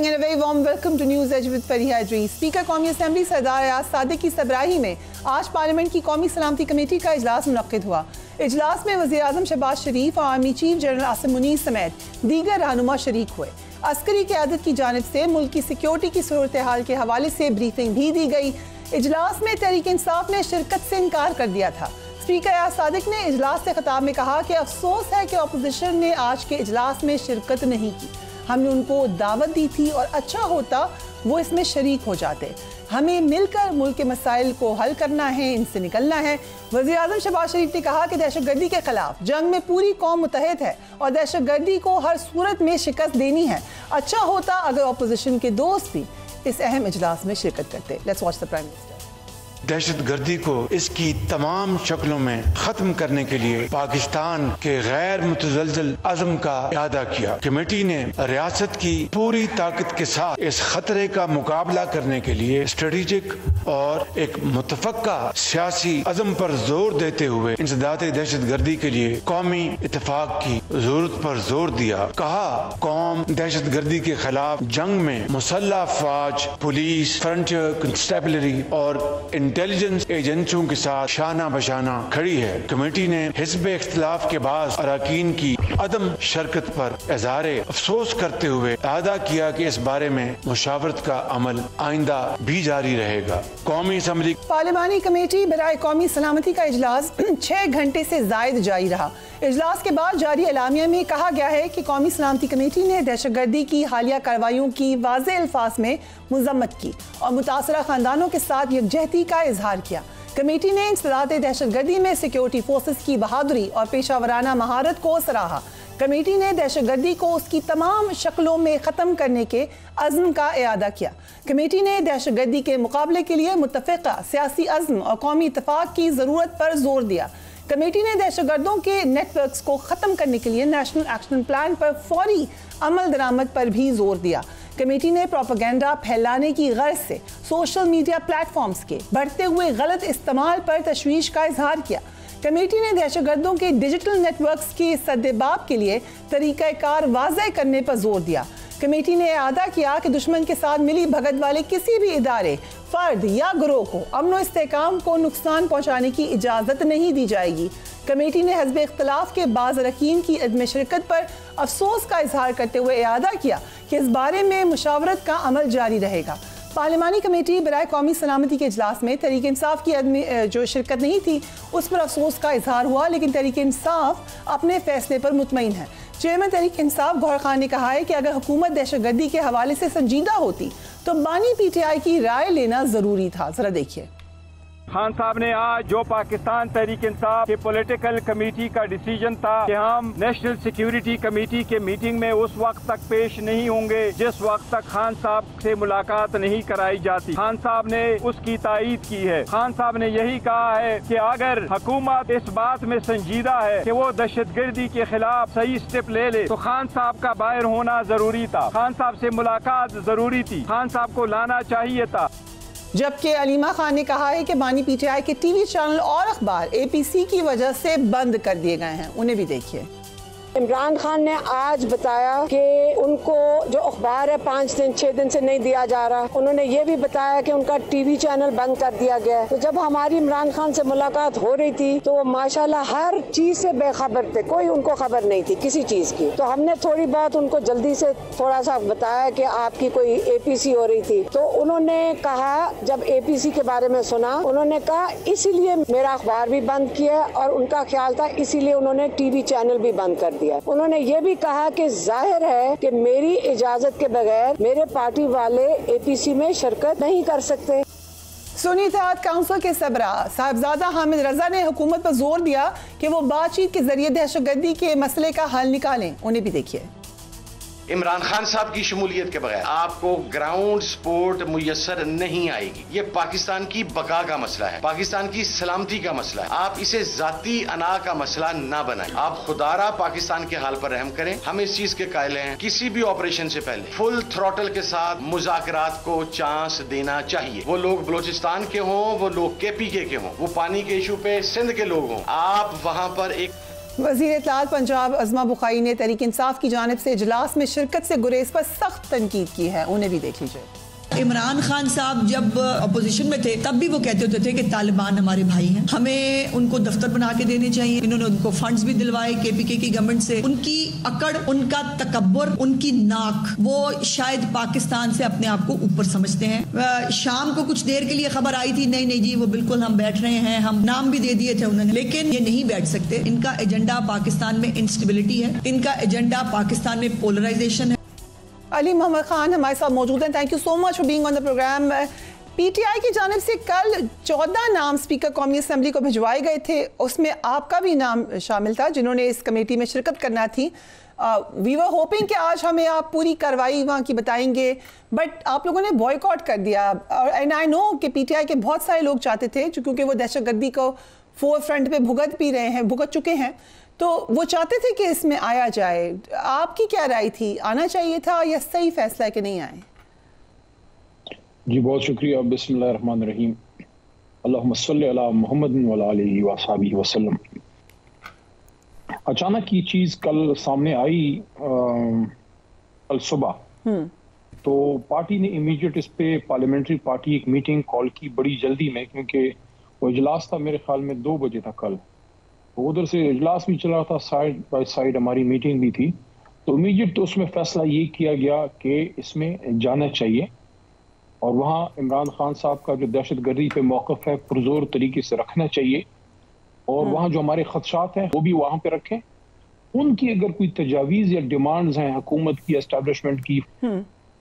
morning and a very warm welcome to News Edge with Fariha Idris. Speaker कौमी assembly सरदार अयाज सादिक की सरबराही में आज parliament की कौमी सलामती कमेटी का इजलास मुनक्किद हुआ। इजलास में वज़ीर आज़म शहबाज शरीफ और army chief general Asim Munir समेत दीगर रहनुमा शरीक हुए। अस्करी क़यादत की जानिब से मुल्क की सिक्योरिटी की सूरत हाल के हवाले से ब्रीफिंग भी दी गई। इजलास में तहरीक इंसाफ ने शिरकत से इनकार कर दिया था। स्पीकर अयाज सादिक ने इजलास से खिताब में कहा कि अफसोस है कि अपोजिशन ने आज के इजलास में शिरकत नहीं की। हमने उनको दावत दी थी और अच्छा होता वो इसमें शरीक हो जाते। हमें मिलकर मुल्क के मसाइल को हल करना है, इनसे निकलना है। वज़ीर आज़म शहबाज शरीफ ने कहा कि दहशतगर्दी के खिलाफ जंग में पूरी कौम मुतहद है और दहशतगर्दी को हर सूरत में शिकस्त देनी है। अच्छा होता अगर अपोजिशन के दोस्त भी इस अहम इजलास में शिरकत करते। Let's watch the prime minister. दहशतगर्दी को इसकी तमाम शक्लों में खत्म करने के लिए पाकिस्तान के गैर मुतज़लज़ल अज़्म का इरादा किया। कमेटी ने रियासत की पूरी ताकत के साथ इस खतरे का मुकाबला करने के लिए स्ट्रेटेजिक और एक मुतफ़क्का सियासी अज़्म पर जोर देते हुए इंसदाद दहशतगर्दी के लिए कौमी इत्तेफाक की जरूरत पर जोर दिया। कहा, कौम दहशतगर्दी के खिलाफ जंग में मुसल्लह फौज, पुलिस, फ्रंटियर कंस्टेबलरी और इंटेलिजेंस एजेंसियों के साथ शाना बशाना खड़ी है। कमेटी ने हिस्ब इख्तिलाफ के बाद अरकान की अदम शरकत पर इज़हारे अफसोस करते हुए अदा किया कि इस बारे में मुशावरत का अमल आइंदा भी जारी रहेगा। कौमी असम्बली पार्लिमानी कमेटी बराए कौमी सलामती का इजलास 6 घंटे से जायद जारी रहा। इजलास के बाद जारी एलामिया में कहा गया है कि कौमी सलामती कमेटी ने दहशतगर्दी की हालिया कार्रवाइयों की वाज़ेह अल्फाज में मज़म्मत की और मुतासरा खानदानों के साथ यकजहती का इजहार किया। कमेटी ने इंसदाद दहशतगर्दी में सिक्योरिटी फोर्सेस की बहादुरी और पेशावराना महारत को सराहा। कमेटी ने दहशतगर्दी को उसकी तमाम शक्लों में ख़त्म करने के अज़्म का इरादा किया। कमेटी ने दहशतगर्दी के मुकाबले के लिए मुत्तफ़िक़ा सियासी अज़्म और कौमी इत्तेफाक की ज़रूरत पर जोर दिया। कमेटी ने दहशतगर्दों के नेटवर्क्स को ख़त्म करने के लिए नेशनल एक्शन प्लान पर फौरी अमल दरामद पर भी जोर दिया। कमेटी ने प्रोपेगेंडा फैलाने की गर्ज से सोशल मीडिया प्लेटफॉर्म्स के बढ़ते हुए गलत इस्तेमाल पर तशवीश का इजहार किया। कमेटी ने दहशतगर्दों के डिजिटल नेटवर्क्स के सद्देबाब के लिए तरीक़ाकार वाज़ेह करने पर जोर दिया। कमेटी ने इरादा किया कि दुश्मन के साथ मिली भगत वाले किसी भी इदारे, फर्द या ग्रोह को अमन व इस्तेहकाम को नुकसान पहुँचाने की इजाज़त नहीं दी जाएगी। कमेटी ने हिज़्ब इख्तिलाफ के बाज़ अरकान की अदम शिरकत पर अफसोस का इजहार करते हुए इरादा किया कि इस बारे में मुशावरत का अमल जारी रहेगा। पार्लिमानी कमेटी बराए कौमी सलामती के इजलास में तहरीक इंसाफ की जो शिरकत नहीं थी उस पर अफसोस का इजहार हुआ, लेकिन तहरीक इंसाफ अपने फैसले पर मुतमईन है। चेयरमैन तहरीक इंसाफ गौहर खान ने कहा है कि अगर हुकूमत दहशतगर्दी के हवाले से संजीदा होती तो बानी PTI की राय लेना जरूरी था। जरा देखिए। खान साहब ने आज जो पाकिस्तान तहरीक इंसाफ के पॉलिटिकल कमेटी का डिसीजन था कि हम नेशनल सिक्योरिटी कमेटी के मीटिंग में उस वक्त तक पेश नहीं होंगे जिस वक्त तक खान साहब से मुलाकात नहीं कराई जाती। खान साहब ने उसकी तायीद की है। खान साहब ने यही कहा है कि अगर हुकूमत इस बात में संजीदा है कि वो दहशतगर्दी के खिलाफ सही स्टेप ले ले तो खान साहब का बाहर होना जरूरी था। खान साहब से मुलाकात जरूरी थी। खान साहब को लाना चाहिए था। जबकि अलीमा खान ने कहा है कि बानी PTI के TV चैनल और अखबार APC की वजह से बंद कर दिए गए हैं। उन्हें भी देखिए। इमरान खान ने आज बताया कि उनको जो अखबार है 5 दिन 6 दिन से नहीं दिया जा रहा। उन्होंने ये भी बताया कि उनका TV चैनल बंद कर दिया गया है। तो जब हमारी इमरान खान से मुलाकात हो रही थी तो वो माशाल्लाह हर चीज से बेखबर थे, कोई उनको खबर नहीं थी किसी चीज की। तो हमने थोड़ी बहुत उनको जल्दी से थोड़ा सा बताया कि आपकी कोई APC हो रही थी। तो उन्होंने कहा, जब APC के बारे में सुना, उन्होंने कहा इसीलिए मेरा अखबार भी बंद किया और उनका ख्याल था इसीलिए उन्होंने TV चैनल भी बंद कर दिया। उन्होंने ये भी कहा कि जाहिर है कि मेरी इजाजत के बगैर मेरे पार्टी वाले APC में शिरकत नहीं कर सकते। सुन्नी इत्तेहाद काउंसिल के सबरा साहिबजादा हामिद रजा ने हुकूमत पर जोर दिया कि वो बातचीत के जरिए दहशतगर्दी के मसले का हल निकालें। उन्हें भी देखिए। इमरान खान साहब की शमूलियत के बगैर आपको ग्राउंड सपोर्ट मुयस्सर नहीं आएगी। ये पाकिस्तान की बका का मसला है, पाकिस्तान की सलामती का मसला है। आप इसे जाती अना का मसला ना बनाएं। आप खुदारा पाकिस्तान के हाल पर रहम करें। हम इस चीज के कायल हैं, किसी भी ऑपरेशन से पहले फुल थ्रॉटल के साथ मुज़ाकरात को चांस देना चाहिए। वो लोग बलोचिस्तान के हों, वो लोग KPK के हों, वो पानी के इशू पे सिंध के लोग हों, आप वहां पर एक वज़ीर इत्तलात पंजाब अज़मा बुखारी ने तहरीक इंसाफ की जानिब से इजलास में शिरकत से गुरेज पर सख्त तनकीद की है। उन्हें भी देख लीजिए। इमरान खान साहब जब अपोजिशन में थे तब भी वो कहते होते थे कि तालिबान हमारे भाई हैं, हमें उनको दफ्तर बना के देने चाहिए। इन्होंने उनको फंड्स भी दिलवाए केपीके की गवर्नमेंट से। उनकी अकड़, उनका तकब्बुर, उनकी नाक, वो शायद पाकिस्तान से अपने आप को ऊपर समझते हैं। शाम को कुछ देर के लिए खबर आई थी, नहीं नहीं जी वो बिल्कुल हम बैठ रहे हैं, हम नाम भी दे दिए थे उन्होंने, लेकिन ये नहीं बैठ सकते। इनका एजेंडा पाकिस्तान में इंस्टेबिलिटी है, इनका एजेंडा पाकिस्तान में पोलराइजेशन है। अली मोहम्मद खान हमारे साथ मौजूद हैं। Thank you so much for being on the programme. PTI की जानिब से कल 14 नाम स्पीकर कौमी असम्बली को भिजवाए गए थे, उसमें आपका भी नाम शामिल था जिन्होंने इस कमेटी में शिरकत करना थी। वी वर होपिंग कि आज हमें आप पूरी कार्रवाई वहाँ की बताएंगे, बट आप लोगों ने बॉयकॉट कर दिया। एंड आई नो कि पीटीआई के बहुत सारे लोग चाहते थे, क्योंकि वो दहशतगर्दी को फोर फ्रंट पे भुगत चुके हैं, तो वो चाहते थे कि इसमें आया जाए। आपकी क्या राय थी, आना चाहिए था या सही फैसला है कि नहीं आए? जी बहुत शुक्रिया। बिस्मिल्लाहिर्रहमानिर्रहीम। अल्लाहुम्मा सल्ली अला मुहम्मद व अला आलिहि व अस्हाबिहि वसल्लम। अचानक ये चीज कल सामने आई कल सुबह, तो पार्टी ने इमीडिएट इस पे पार्लियामेंट्री पार्टी एक मीटिंग कॉल की बड़ी जल्दी में, क्योंकि वो इजलास था मेरे ख्याल में 2 बजे था कल। उधर से इजलास भी चल रहा था, साइड बाय साइड हमारी मीटिंग भी थी। तो इमीडिएट तो उसमें फैसला ये किया गया कि इसमें जाना चाहिए और वहाँ इमरान खान साहब का जो दहशतगर्दी पे मौक़िफ़ है पुरज़ोर तरीके से रखना चाहिए, और वहाँ जो हमारे खदशात हैं वो भी वहाँ पे रखें। उनकी अगर कोई तजावीज़ या डिमांड्स हैं हुकूमत की, एस्टैब्लिशमेंट की,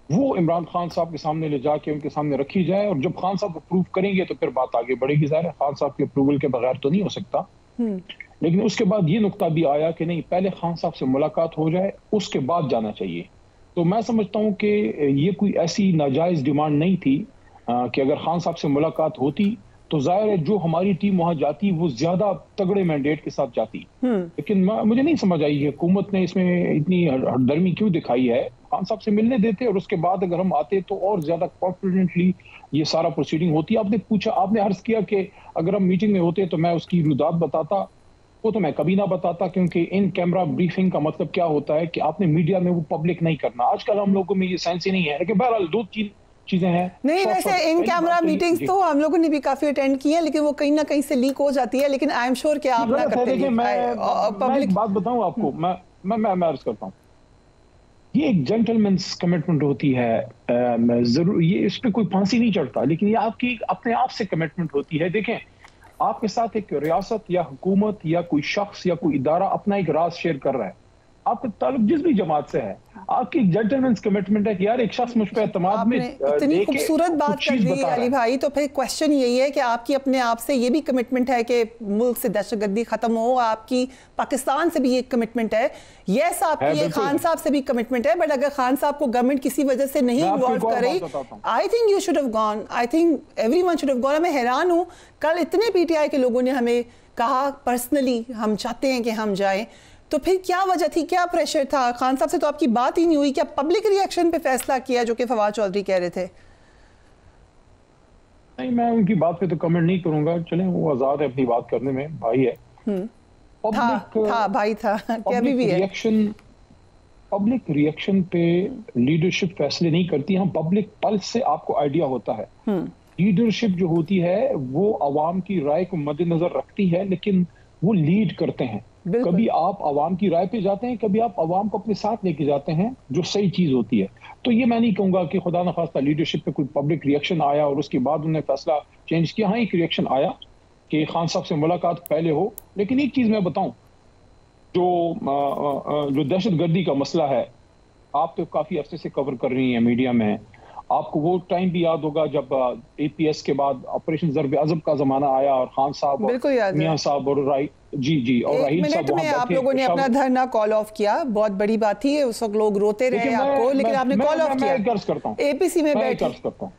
वो इमरान खान साहब के सामने ले जाके उनके सामने रखी जाए, और जब खान साहब अप्रूव करेंगे तो फिर बात आगे बढ़ेगी। ज़ाहिर है खान साहब के अप्रूवल के बगैर तो नहीं हो सकता। लेकिन उसके बाद ये नुक्ता भी आया कि नहीं, पहले खान साहब से मुलाकात हो जाए उसके बाद जाना चाहिए। तो मैं समझता हूँ कि ये कोई ऐसी नाजायज डिमांड नहीं थी कि अगर खान साहब से मुलाकात होती तो जाहिर है जो हमारी टीम वहां जाती वो ज्यादा तगड़े मैंडेट के साथ जाती। लेकिन मुझे नहीं समझ आई है हुकूमत ने इसमें इतनी हरदर्मी क्यों दिखाई है। खान साहब से मिलने देते और उसके बाद अगर हम आते तो और ज्यादा कॉन्फिडेंटली ये सारा प्रोसीडिंग होती। आपने पूछा, आपने अर्ज किया कि अगर हम मीटिंग में होते तो मैं उसकी रुदात बताता, वो तो मैं कभी ना बताता, क्योंकि इन कैमरा ब्रीफिंग का मतलब क्या होता है कि आपने मीडिया में वो पब्लिक नहीं करना। आजकल हम लोगों में ये सेंस ही नहीं है। लेकिन बहरहाल 2-3 चीजें हैं। नहीं, वैसे इन कैमरा मीटिंग्स तो हम लोगों ने भी काफी अटेंड की है, लेकिन वो कहीं ना कहीं से लीक हो जाती है। लेकिन आई एम श्योर कि आप ना करते हैं। मैं एक बात बताऊं आपको, मैं अर्ज करता हूं, ये एक जेंटलमैन्स कमिटमेंट होती है। जरूर ये इस पे कोई फांसी नहीं चढ़ता, लेकिन ये आपकी अपने आप से कमिटमेंट होती है। देखें, आपके साथ एक रियासत या हुकूमत या कोई शख्स या कोई इदारा अपना एक राज शेयर कर रहा है, आपका ताल्लुक जिस भी जमात से है, आपकी जेंटलमैन्स कमिटमेंट है कि यार एक शख्स मुझ पे एतमाद में इतनी खूबसूरत बात कर दी अली भाई। तो फिर क्वेश्चन यही है कि आपकी अपने आप से ये भी कमिटमेंट है कि मुल्क से दहशतगर्दी खत्म हो, आपकी पाकिस्तान से भी एक कमिटमेंट है, यस आपकी ये खान साहब से भी कमिटमेंट है। बट अगर खान साहब को गवर्नमेंट किसी वजह से नहीं इन्वॉल्व कर रही, I think you should have gone, I think everyone should have gone. मैं हैरान हूँ, कल इतने पीटीआई के लोगों ने हमें कहा पर्सनली हम चाहते हैं कि हम जाएं, तो फिर क्या वजह थी, क्या प्रेशर था? खान साहब से तो आपकी बात ही नहीं हुई, क्या पब्लिक रिएक्शन पे फैसला किया जो कि फवाद चौधरी कह रहे थे? नहीं, मैं उनकी बात पे तो कमेंट नहीं करूंगा। चलें, वो आजाद है अपनी बात करने में, भाई है। भाई था कि अभी भी है। पब्लिक रिएक्शन पे लीडरशिप फैसले नहीं करती। हम पब्लिक पल्स से आपको आइडिया होता है। लीडरशिप जो होती है वो अवाम की राय को मद्देनजर रखती है, लेकिन वो लीड करते हैं। कभी आप अवाम की राय पे जाते हैं, कभी आप अवाम को अपने साथ लेके जाते हैं, जो सही चीज होती है। तो ये मैं नहीं कहूंगा कि खुदा न खास्ता लीडरशिप पे कोई पब्लिक रिएक्शन आया और उसके बाद उन्होंने फैसला चेंज किया। हाँ, एक रिएक्शन आया कि खान साहब से मुलाकात पहले हो। लेकिन एक चीज मैं बताऊं, जो दहशतगर्दी का मसला है, आप तो काफी अरसे से कवर कर रही हैं मीडिया में। आपको वो टाइम भी याद होगा जब APS के बाद ऑपरेशन ज़र्ब अज़ब का जमाना आया और खान साहब और मियां साहब और जी और राहील साहब वहां आप लोगों ने अपना धरना कॉल ऑफ किया, बहुत बड़ी बात थी। उस वक्त लोग रोते रहे आपको, लेकिन आपने कॉल ऑफ किया। मैं अर्ज करता हूं, APC में बैठ करता हूं।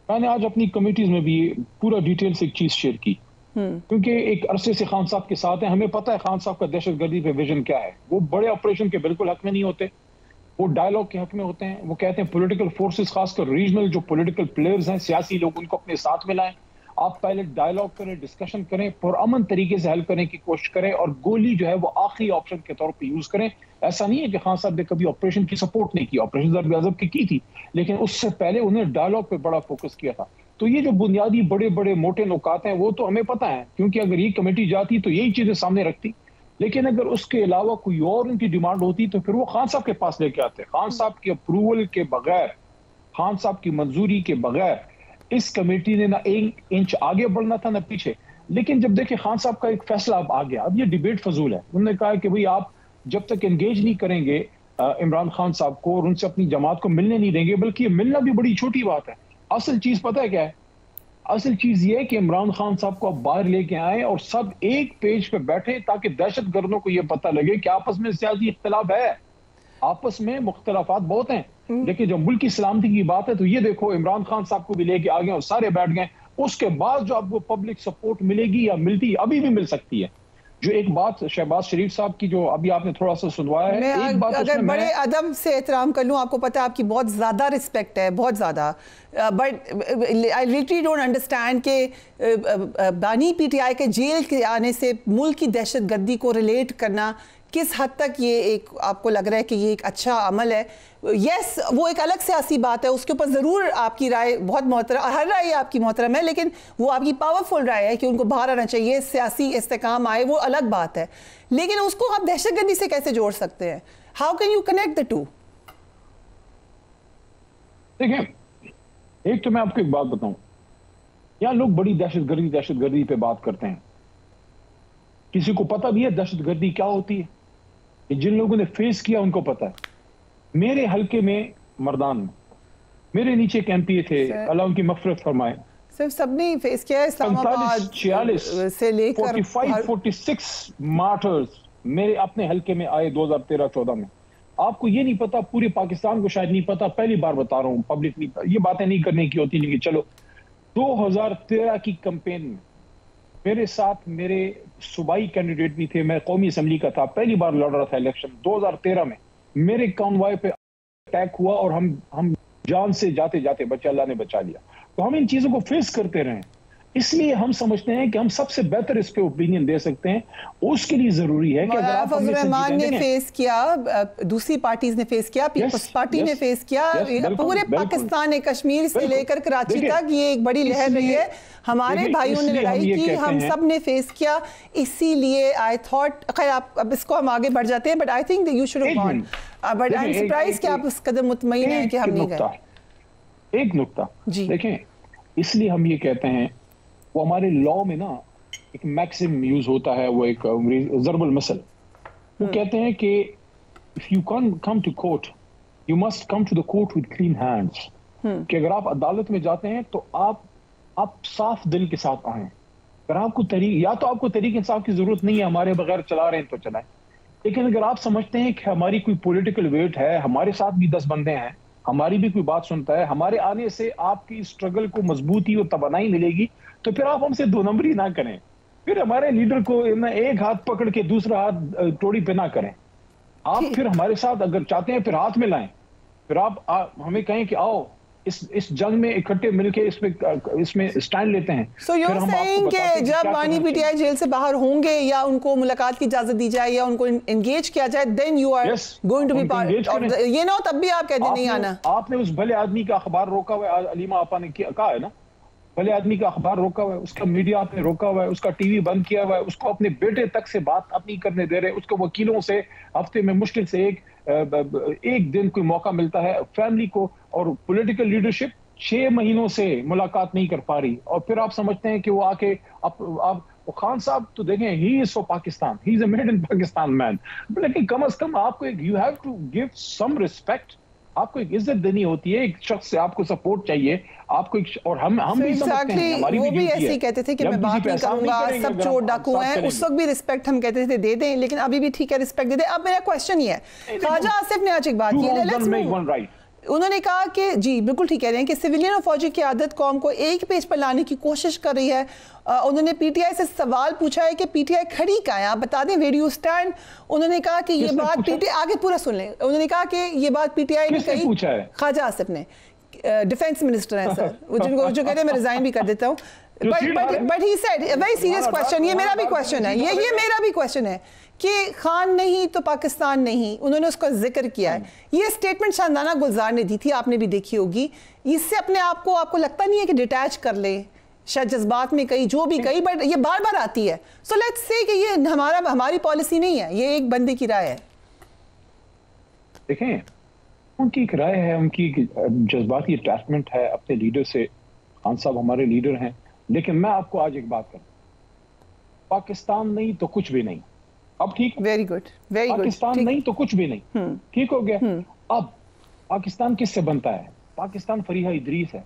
मैंने आज अपनी कमिटीज में भी पूरा डिटेल से एक चीज शेयर की, क्योंकि एक अरसे से खान साहब के साथ है, हमें पता है खान साहब का दहशतगर्दी पे विजन क्या है। वो बड़े ऑपरेशन के बिल्कुल हक में नहीं होते, वो डायलॉग के हक में होते हैं। वो कहते हैं पॉलिटिकल फोर्सेस, खासकर रीजनल जो पॉलिटिकल प्लेयर्स हैं, सियासी लोग, उनको अपने साथ मिलाएं। आप पहले डायलॉग करें, डिस्कशन करें, पुरअमन तरीके से हल करने की कोशिश करें और गोली जो है वो आखिरी ऑप्शन के तौर पे यूज करें। ऐसा नहीं है कि खान साहब ने कभी ऑपरेशन की सपोर्ट नहीं की, ऑपरेशन ज़र-ए-आज़म की थी, लेकिन उससे पहले उन्होंने डायलॉग पे बड़ा फोकस किया था। तो ये जो बुनियादी बड़े बड़े मोटे नुकात हैं वो तो हमें पता है, क्योंकि अगर ये कमेटी जाती तो यही चीजें सामने रखती, लेकिन अगर उसके अलावा कोई और उनकी डिमांड होती तो फिर वो खान साहब के पास लेके आते। खान साहब के अप्रूवल के बगैर, खान साहब की मंजूरी के बगैर इस कमेटी ने ना 1 इंच आगे बढ़ना था ना पीछे। लेकिन जब देखिए खान साहब का एक फैसला अब आ गया, अब ये डिबेट फजूल है। उन्होंने कहा कि भाई आप जब तक एंगेज नहीं करेंगे इमरान खान साहब को और उनसे अपनी जमात को मिलने नहीं देंगे, बल्कि ये मिलना भी बड़ी छोटी बात है। असल चीज पता है क्या है? असल चीज ये है कि इमरान खान साहब को अब बाहर लेके आए और सब एक पेज पे बैठे, ताकि दहशतगर्दों को यह पता लगे कि आपस में सियासी इख्तिलाफ है, आपस में मुख्तलाफात बहुत हैं, लेकिन जब मुल्क की सलामती की बात है तो ये देखो इमरान खान साहब को भी लेके आ गए और सारे बैठ गए। उसके बाद जो आपको पब्लिक सपोर्ट मिलेगी या मिलती, अभी भी मिल सकती है। जो एक बात शहबाज शरीफ साहब की जो अभी आपने थोड़ा सा सुनवाया है, मैं एक बात अगर बड़े अदब से एहतराम कर लूँ, आपको पता है आपकी बहुत ज़्यादा रिस्पेक्ट है, बहुत ज़्यादा, but I really don't understand कि बानी पीटीआई के जेल के आने से मुल्क की दहशतगर्दी को रिलेट करना किस हद तक ये एक आपको लग रहा है कि ये एक अच्छा अमल है। यस, वो एक अलग सियासी बात है, उसके ऊपर ज़रूर आपकी राय बहुत मोहतरम, हर राय आपकी मोहतरम है, लेकिन वो आपकी पावरफुल राय है कि उनको बाहर आना चाहिए, सियासी इस्तेकाम आए, वो अलग बात है। लेकिन उसको आप दहशतगर्दी से कैसे जोड़ सकते हैं? How can you connect the two? देखिए, एक तो मैं आपको एक बात बताऊं, यहाँ लोग बड़ी दहशतगर्दी पे बात करते हैं। किसी को पता भी है दहशतगर्दी क्या होती है? जिन लोगों ने फेस किया उनको पता है। मेरे हल्के में मर्दान में मेरे नीचे एक एमपीए थे, अल्लाह उनकी मग़फ़िरत फरमाए, सिर्फ सबने फेस किया है। इस्लामाबाद 46 से लेकर 46 मार्टर्स मेरे अपने हल्के में आए 2013-14 में। आपको ये नहीं पता, पूरे पाकिस्तान को शायद नहीं पता, पहली बार बता रहा हूँ पब्लिकली, ये बातें नहीं करने की होती, लेकिन चलो 2013 की कैंपेन में मेरे साथ मेरे सूबाई कैंडिडेट भी थे, मैं कौमी असम्बली का था, पहली बार लड़ रहा था इलेक्शन 2013 में। मेरे कॉन्वॉय पे अटैक हुआ और हम जान से जाते जाते बचे, अल्लाह ने बचा लिया। तो हम इन चीजों को फेस करते रहे, इसलिए हम समझते हैं कि हम सबसे बेहतर इस पे ओपिनियन दे सकते हैं। उसके लिए जरूरी है कि अगर आप रहमान ने फेस किया, दूसरी पार्टीज ने फेस किया, पीपल्स पार्टी ने फेस किया, पूरे पाकिस्तान ने, कश्मीर से लेकर कराची तक ये एक बड़ी लहर रही है। हमारे भाइयों ने लड़ाई की, हम सब ने फेस किया, इसीलिए आई थॉट, खैर आप अब इसको हम आगे बढ़ जाते हैं, but I think you should have gone, but I am surprised कि आप उस कदर मुतमईन हैं कि हम नहीं गए। एक नुक्ता देखें, इसलिए हम ये कहते हैं, वो हमारे लॉ में ना एक मैक्सिम यूज होता है, वो एक ज़रबुल मसल, वो कहते हैं कि if you come to court you must come to the court with clean hands, कि अगर आप अदालत में जाते हैं तो आप साफ दिल के साथ आए। अगर आपको या तो आपको तहरीक इंसाफ की जरूरत नहीं है, हमारे बगैर चला रहे हैं तो चलाएं, लेकिन अगर आप समझते हैं कि हमारी कोई पॉलिटिकल वेट है, हमारे साथ भी 10 बंदे हैं, हमारी भी कोई बात सुनता है, हमारे आने से आपकी स्ट्रगल को मजबूती और तवानाई मिलेगी, तो फिर आप हमसे 2 नंबरी ना करें, फिर हमारे लीडर को एक हाथ पकड़ के दूसरा हाथ टोड़ी पे ना करें। आप फिर हमारे साथ अगर चाहते हैं फिर हाथ में लाएं, फिर आप हमें कहें कि आओ इस जंग में इकट्ठे मिलके इसमें स्टैंड लेते हैं। So you're saying कि जब बानी पीटीआई जेल से बाहर होंगे या उनको मुलाकात की इजाजत दी जाए या उनको एंगेज किया जाए, then you are going to be part of the, ये ना तब भी आप कहते नहीं आना। आपने उस भले आदमी का अखबार रोका हुआ है, अलीमा आपा ने कहा है ना, भले आदमी का अखबार रोका हुआ है, उसका मीडिया आपने रोका हुआ है, उसका टीवी बंद किया हुआ है, उसको अपने बेटे तक से बात अपनी करने दे रहे, उसको वकीलों से हफ्ते में मुश्किल से एक दिन कोई मौका मिलता है, फैमिली को और पॉलिटिकल लीडरशिप 6 महीनों से मुलाकात नहीं कर पा रही, और फिर आप समझते हैं कि वो आके आप खान साहब तो देखें, he is for Pakistan, he is a made in Pakistan man, लेकिन कम से कम आपको एक you have to give some respect, आपको एक इज्जत देनी होती है, एक शख्स से आपको सपोर्ट चाहिए, आपको एक, और हम भी समझते हैं, हमारी वो भी ऐसे ही कहते थे कि मैं बात नहीं करूंगा, सब चोर डाकू हैं, उस वक्त भी रिस्पेक्ट हम कहते थे दे दें, लेकिन अभी भी ठीक है रिस्पेक्ट दे दें। अब मेरा क्वेश्चन ये है, ख्वाजा आसिफ ने आज एक बात की, उन्होंने कहा कि जी बिल्कुल ठीक कह रहे हैं कि सिविलियन और फौजी की आदत कौम को एक पेज पर लाने की कोशिश कर रही है। उन्होंने पीटीआई से सवाल पूछा है कि पीटीआई खड़ी कहाँ है, आप बता दें वीडियो स्टैंड। उन्होंने कहा कि ये बात पीटीआई, आगे पूरा सुन लें, उन्होंने कहा कि ये बात पीटीआई ने कही, ख्वाजा आसिफ ने, डिफेंस मिनिस्टर हैं सर, वो जो कह रहे हैं मैं रिजाइन भी कर देता हूँ, But he said a very serious question. ये मेरा भी क्वेश्चन है, ये मेरा भी क्वेश्चन है कि खान नहीं तो पाकिस्तान नहीं, उन्होंने उसका जिक्र किया है। ये स्टेटमेंट शानदाना गुलजार ने दी थी, आपने भी देखी होगी। इससे अपने आप को आपको लगता नहीं है कि डिटैच कर ले, शायद जज्बात में कही जो भी कही, बट ये बार बार आती है। सो लेट्स से कि ये हमारी पॉलिसी नहीं है, ये एक बंदे की राय है। देखें, उनकी एक राय है, उनकी जज्बाती अटैचमेंट है अपने लीडर से। खान साहब हमारे लीडर हैं, लेकिन मैं आपको आज एक बात करूं, पाकिस्तान नहीं तो कुछ भी नहीं। अब ठीक है, very good, very good. Pakistan नहीं तो कुछ भी नहीं, ठीक हो गया। अब पाकिस्तान किससे बनता है? पाकिस्तान फरीहा इदरीस है,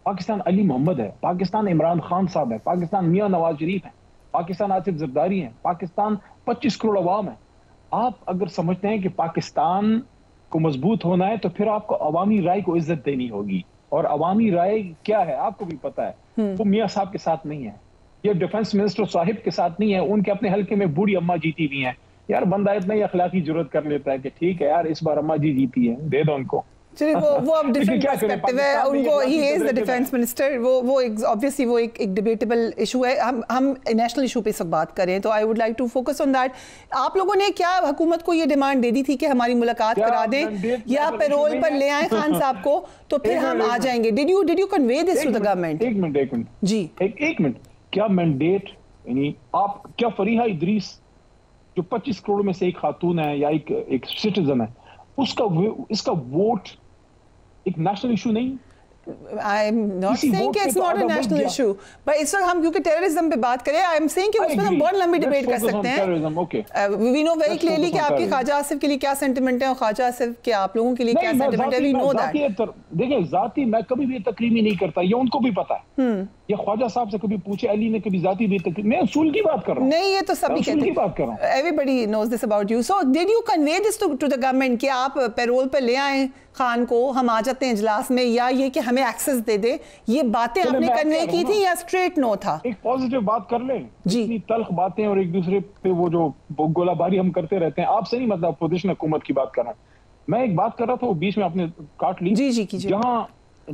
पाकिस्तान अली मोहम्मद है, पाकिस्तान इमरान खान साहब है, पाकिस्तान मियां नवाज शरीफ है, पाकिस्तान आसिफ जरदारी है, पाकिस्तान 25 करोड़ अवाम है। आप अगर समझते हैं कि पाकिस्तान को मजबूत होना है तो फिर आपको अवामी राय को इज्जत देनी होगी। और अवामी राय क्या है आपको भी पता है, वो मियां साहब के साथ नहीं है, ये डिफेंस मिनिस्टर साहिब के साथ नहीं है, उनके अपने हल्के में बूढ़ी अम्मा जीती हुई हैं। यार बंदा इतना ही अखलाकी जरूरत कर लेता है कि ठीक है यार इस बार अम्मा जी जीती है, दे दो उनको। चलिए वो अब डिफरेंट पर्सपेक्टिव है उनको, he is the defence minister, वो ऑब्वियसली वो एक डिबेटेबल इशू है। हम नेशनल इशू पे सब बात करें तो I would like to focus on that. आप लोगों ने क्या हुकूमत को ये डिमांड दे दी थी कि हमारी मुलाकात करा दें या पैरोल पर ले आए खान साहब को तो फिर हम आ जाएंगे? Did you convey this to the government? एक मिनट जी, एक मिनट, क्या मैंडेट, यानी आप क्या फरीहा इदरीस जो 25 करोड़ में से एक खातून है या एक सिटीजन है, इसका वोट एक नेशनल इशू नहीं? I am not saying कि it's not a national issue, but इस वक्त हम क्योंकि टेररिज्म पे बात करें, I am saying कि उसमें हम बहुत लंबी डिबेट कर सकते हैं। We know very clearly कि आपके ख्वाजा आसिफ के लिए क्या सेंटिमेंट है और ख्वाजा आसिफ के आप लोगों के लिए क्या सेंटिमेंट है, we know that। देखिए जाती मैं कभी भी तकरीमी नहीं करता, ये उनको भी पता है। ये ख्वाजा साहब से कभी पूछे, अली ने कभी जाती भी तकरीम, मैं उसूल की बात कर रहा हूँ। नहीं, ये तो सभी कहते हैं, everybody knows this about you. So did you convey this to the government कि आप पैरोल पे ले आए खान को, हम आ जाते हैं इजलास में, या ये कि हमें एक्सेस दे दे? ये बातें आपने कन्वे की थी या स्ट्रेट नो था? एक पॉजिटिव बात कर लें जी, इतनी तल्ख बातें और एक दूसरे पे वो जो गोलाबारी हम करते रहते हैं। आपसे नहीं, मतलब अपोजिशन हुकूमत की बात कर रहा हूँ मैं। एक बात कर रहा था वो बीच में आपने काट ली। जी जी कीजिए।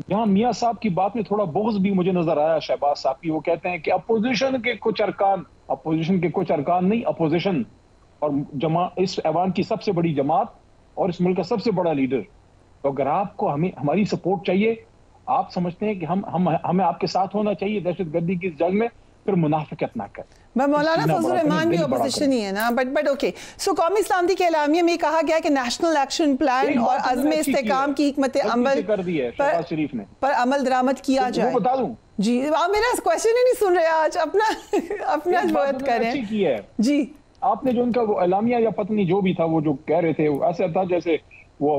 जहां मियां साहब की बात में थोड़ा बोझ भी मुझे नजर आया शहबाज साहब की, वो कहते हैं कि अपोजिशन के कुछ अरकान नहीं, अपोजिशन और इस ऐवान की सबसे बड़ी जमात और इस मुल्क का सबसे बड़ा लीडर। तो अगर आपको हमारी सपोर्ट चाहिए, आप समझते हैं कि हमें आपके साथ होना चाहिए दहशतगर्दी की जंग में, फिर मुनाफिकत ना कर। मौलाना फजल रहमान भी अपोजिशन ही है ना, बट ओके। सो कौमी सलामती के एलामिया में कहा गया कि नेशनल एक्शन प्लान और अज़्म इस्तेकाम की हिकमत अमल कर दी है शहबाज शरीफ ने, पर अमल दरामद किया जाए। बता दूं जी, आप मेरा क्वेश्चन ही नहीं सुन रहे आज, अपना बात करें जी। आपने जो उनका वो एलामिया या पत्नी जो भी था, वो जो कह रहे थे ऐसा था जैसे वो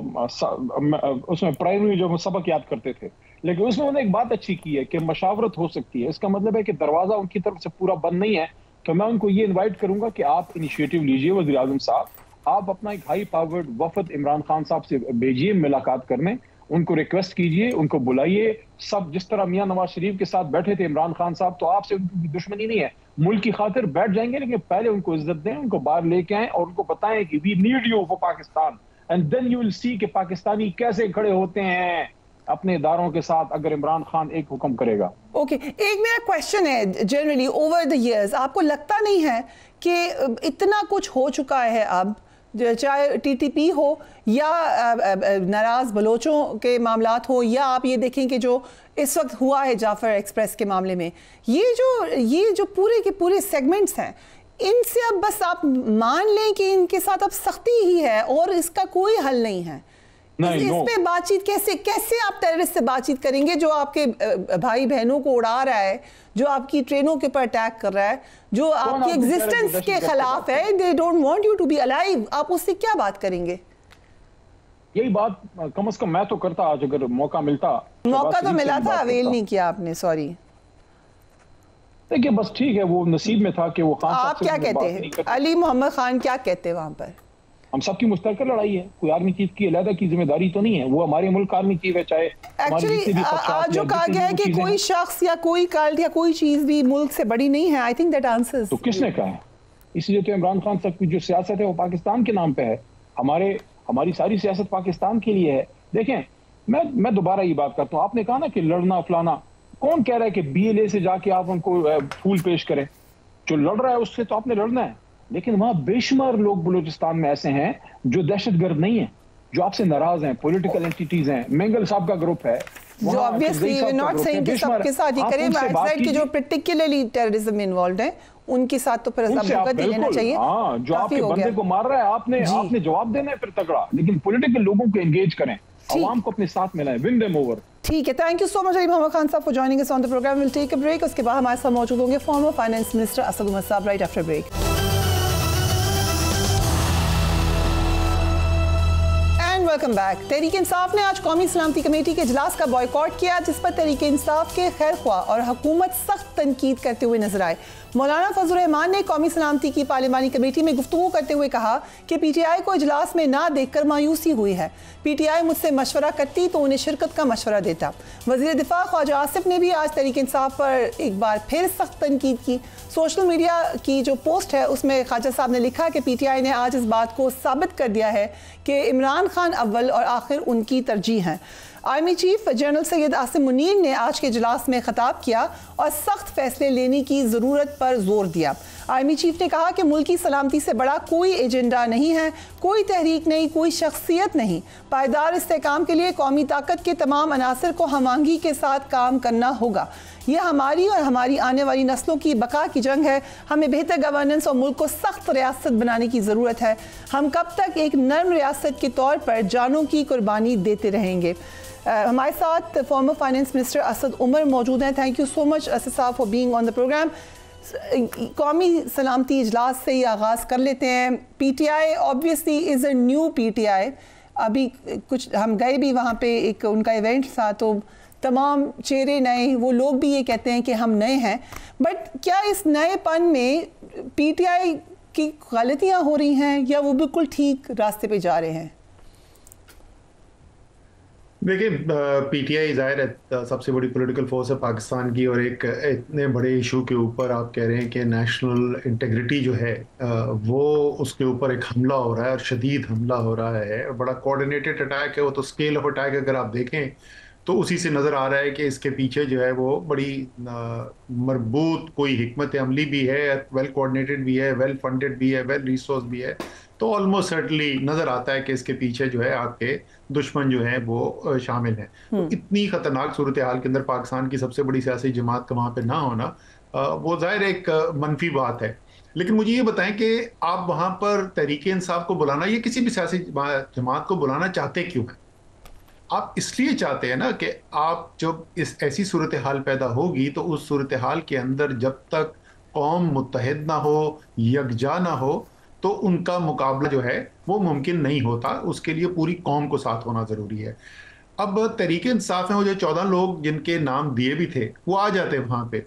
उसमें प्राइमरी जो सबक याद करते थे, लेकिन उसमें उन्होंने एक बात अच्छी की है कि मशावरत हो सकती है। इसका मतलब है कि दरवाजा उनकी तरफ से पूरा बंद नहीं है। तो मैं उनको ये इनवाइट करूंगा कि आप इनिशिएटिव लीजिए, वज़ीर आज़म साहब, आप अपना एक हाई पावर्ड वफद इमरान खान साहब से भेजिए मुलाकात करने, उनको रिक्वेस्ट कीजिए, उनको बुलाइए। सब जिस तरह मियां नवाज शरीफ के साथ बैठे थे इमरान खान साहब, तो आपसे उनकी दुश्मनी नहीं है, मुल्क की खातिर बैठ जाएंगे, लेकिन पहले उनको इज्जत दें, उनको बाहर लेके आए और उनको बताएं कि we need you for Pakistan, and then you will see कि पाकिस्तानी कैसे खड़े होते हैं अपने इदारों के साथ अगर इमरान खान एक हुक्म करेगा। ओके, एक मेरा क्वेश्चन है, जनरली ओवर द इयर्स आपको लगता नहीं है कि इतना कुछ हो चुका है अब, चाहे टीटीपी हो या नाराज़ बलोचों के मामलात हो, या आप ये देखें कि जो इस वक्त हुआ है जाफर एक्सप्रेस के मामले में, ये जो पूरे के पूरे सेगमेंट्स हैं, इनसे अब बस आप मान लें कि इनके साथ अब सख्ती ही है और इसका कोई हल नहीं है? इस पे बातचीत कैसे आप टेररिस्ट से बातचीत करेंगे जो आपके भाई बहनों को उड़ा रहा है, जो आपकी ट्रेनों के ऊपर अटैक कर रहा है, जो आपकी एग्जिस्टेंस के खिलाफ है, they don't want you to be alive, आप उससे क्या बात करेंगे? यही बात कम से कम मैं तो करता, आज अगर मौका मिलता। मौका तो मिला था, अवेल नहीं किया आपने, सॉरी। देखिए बस ठीक है, वो नसीब में था कि वो खान। आप क्या कहते हैं, अली मोहम्मद खान क्या कहते हैं वहां पर? हम सबकी मुश्तरका लड़ाई है, कोई आर्मी चीफ की अलहदा की जिम्मेदारी तो नहीं है, वो हमारे मुल्क आर्मी चीफ है, चाहे एक्चुअली आज जो कहा गया है कि कोई शख्स या कोई कल्ट या कोई चीज भी मुल्क से बड़ी नहीं है, आई थिंक दैट आंसर्स। तो किसने कहा है? इसलिए तो इमरान खान साहब की जो सियासत है वो पाकिस्तान के नाम पे है, हमारी सारी सियासत पाकिस्तान के लिए है। देखें, मैं दोबारा ये बात करता हूँ, आपने कहा ना कि लड़ना फलाना, कौन कह रहा है कि BLA से जाके आप उनको फूल पेश करें? जो लड़ रहा है उससे तो आपने लड़ना है, लेकिन वहां बेशुमार लोग बलूचिस्तान में ऐसे हैं जो दहशतगर्द नहीं है, जो आपसे नाराज हैं, पॉलिटिकल एंटिटीज हैं। मेंगल साहब का ग्रुप है जो ऑब्वियसली वी नॉट सेइंग कि सबके साथ ही करें, साइड के जो पर्टिकुलरली टेररिज्म में इन्वॉल्वड हैं उनके साथ तो फिर भुगत ही लेना चाहिए। हाँ, जो आपके बंदे को मार रहा है आपने जवाब देना है फिर तगड़ा, लेकिन पॉलिटिकल लोगों को एंगेज करें, आवाम को अपने साथ मिलाएं, विन देम ओवर। ठीक है, thank you so much Ali Mohammad Khan sahab for joining us on the programme. Will take a break, उसके बाद हमारे साथ मौजूद होंगे former finance minister Asad Umar sahab right after break. Welcome back. Tehreek Insaf ने आज कौमी सलामती कमेटी के इजलास का बॉयकॉट किया, जिस पर तहरीक इंसाफ के खैर ख्वाह और हुकूमत सख्त तनकीद करते हुए नजर आए। मौलाना फजल रहमान ने कौमी सलामती की पार्लिमानी कमेटी में गुफ्तगू करते हुए कहा कि PTI को इजलास में ना देखकर मायूसी हुई है। PTI मुझसे मशवरा करती तो उन्हें शिरकत का मशवरा देता। वज़ीर दिफा ख्वाजा आसिफ ने भी आज तहरीक इंसाफ पर एक बार फिर सख्त तनकीद की। सोशल मीडिया की जो पोस्ट है उसमें ख्वाजा साहब ने लिखा कि PTI ने आज इस बात को साबित कर दिया है कि इमरान खान अव्वल और आखिर उनकी तरजीह हैं। Army chief general Syed Asim Munir ने आज के इजलास में खिताब किया और सख्त फैसले लेने की ज़रूरत पर जोर दिया। आर्मी चीफ ने कहा कि मुल्क की सलामती से बड़ा कोई एजेंडा नहीं है, कोई तहरीक नहीं, कोई शख्सियत नहीं। पायदार इस्तेहकाम के लिए कौमी ताकत के तमाम अनासर को हमआहंगी के साथ काम करना होगा। यह हमारी और हमारी आने वाली नस्लों की बका की जंग है। हमें बेहतर गवर्नेंस और मुल्क को सख्त रियासत बनाने की ज़रूरत है। हम कब तक एक नर्म रियासत के तौर पर जानों की कुर्बानी देते रहेंगे। हमारे साथ former finance minister Asad Umar मौजूद हैं। Thank you so much Asad sahab for being on the programme. कौमी सलामती इजलास से ही आगाज़ कर लेते हैं। PTI obviously is a new PTI। अभी कुछ हम गए भी वहाँ पे, एक उनका इवेंट था तो तमाम चेहरे नए, वो लोग भी ये कहते हैं कि हम नए हैं। बट क्या इस नएपन में PTI की गलतियाँ हो रही हैं या वो बिल्कुल ठीक रास्ते पे जा रहे हैं? देखिए, PTI जाहिर है सबसे बड़ी पॉलिटिकल फोर्स है पाकिस्तान की, और एक इतने बड़े इशू के ऊपर आप कह रहे हैं कि नेशनल इंटीग्रिटी जो है वो उसके ऊपर एक हमला हो रहा है और शदीद हमला हो रहा है, बड़ा कोऑर्डिनेटेड अटैक है वो। तो स्केल ऑफ अटैक अगर आप देखें तो उसी से नज़र आ रहा है कि इसके पीछे जो है वो बड़ी मरबूत कोई हिकमत अमली भी है, वेल कोऑर्डिनेटेड भी है, वेल फंडेड भी है, वेल रिसोर्स भी है। तो ऑलमोस्ट सर्टनली नज़र आता है कि इसके पीछे जो है आपके दुश्मन जो है वो शामिल हैं। तो इतनी खतरनाक सूरत हाल के अंदर पाकिस्तान की सबसे बड़ी सियासी जमात का वहाँ पे ना होना वो ज़ाहिर एक मनफी बात है। लेकिन मुझे ये बताएं कि आप वहाँ पर तहरीक इंसाफ को बुलाना, ये किसी भी सियासी जमात को बुलाना चाहते क्यों हैं? आप इसलिए चाहते हैं ना कि आप जब इस ऐसी सूरत हाल पैदा होगी तो उस सूरत हाल के अंदर जब तक कौम मुत्तहिद ना हो, यकजा ना हो, तो उनका मुकाबला जो है वो मुमकिन नहीं होता। उसके लिए पूरी कौम को साथ होना ज़रूरी है। अब तहरीक इंसाफ में वो जो 14 लोग जिनके नाम दिए भी थे वो आ जाते हैं वहाँ पे।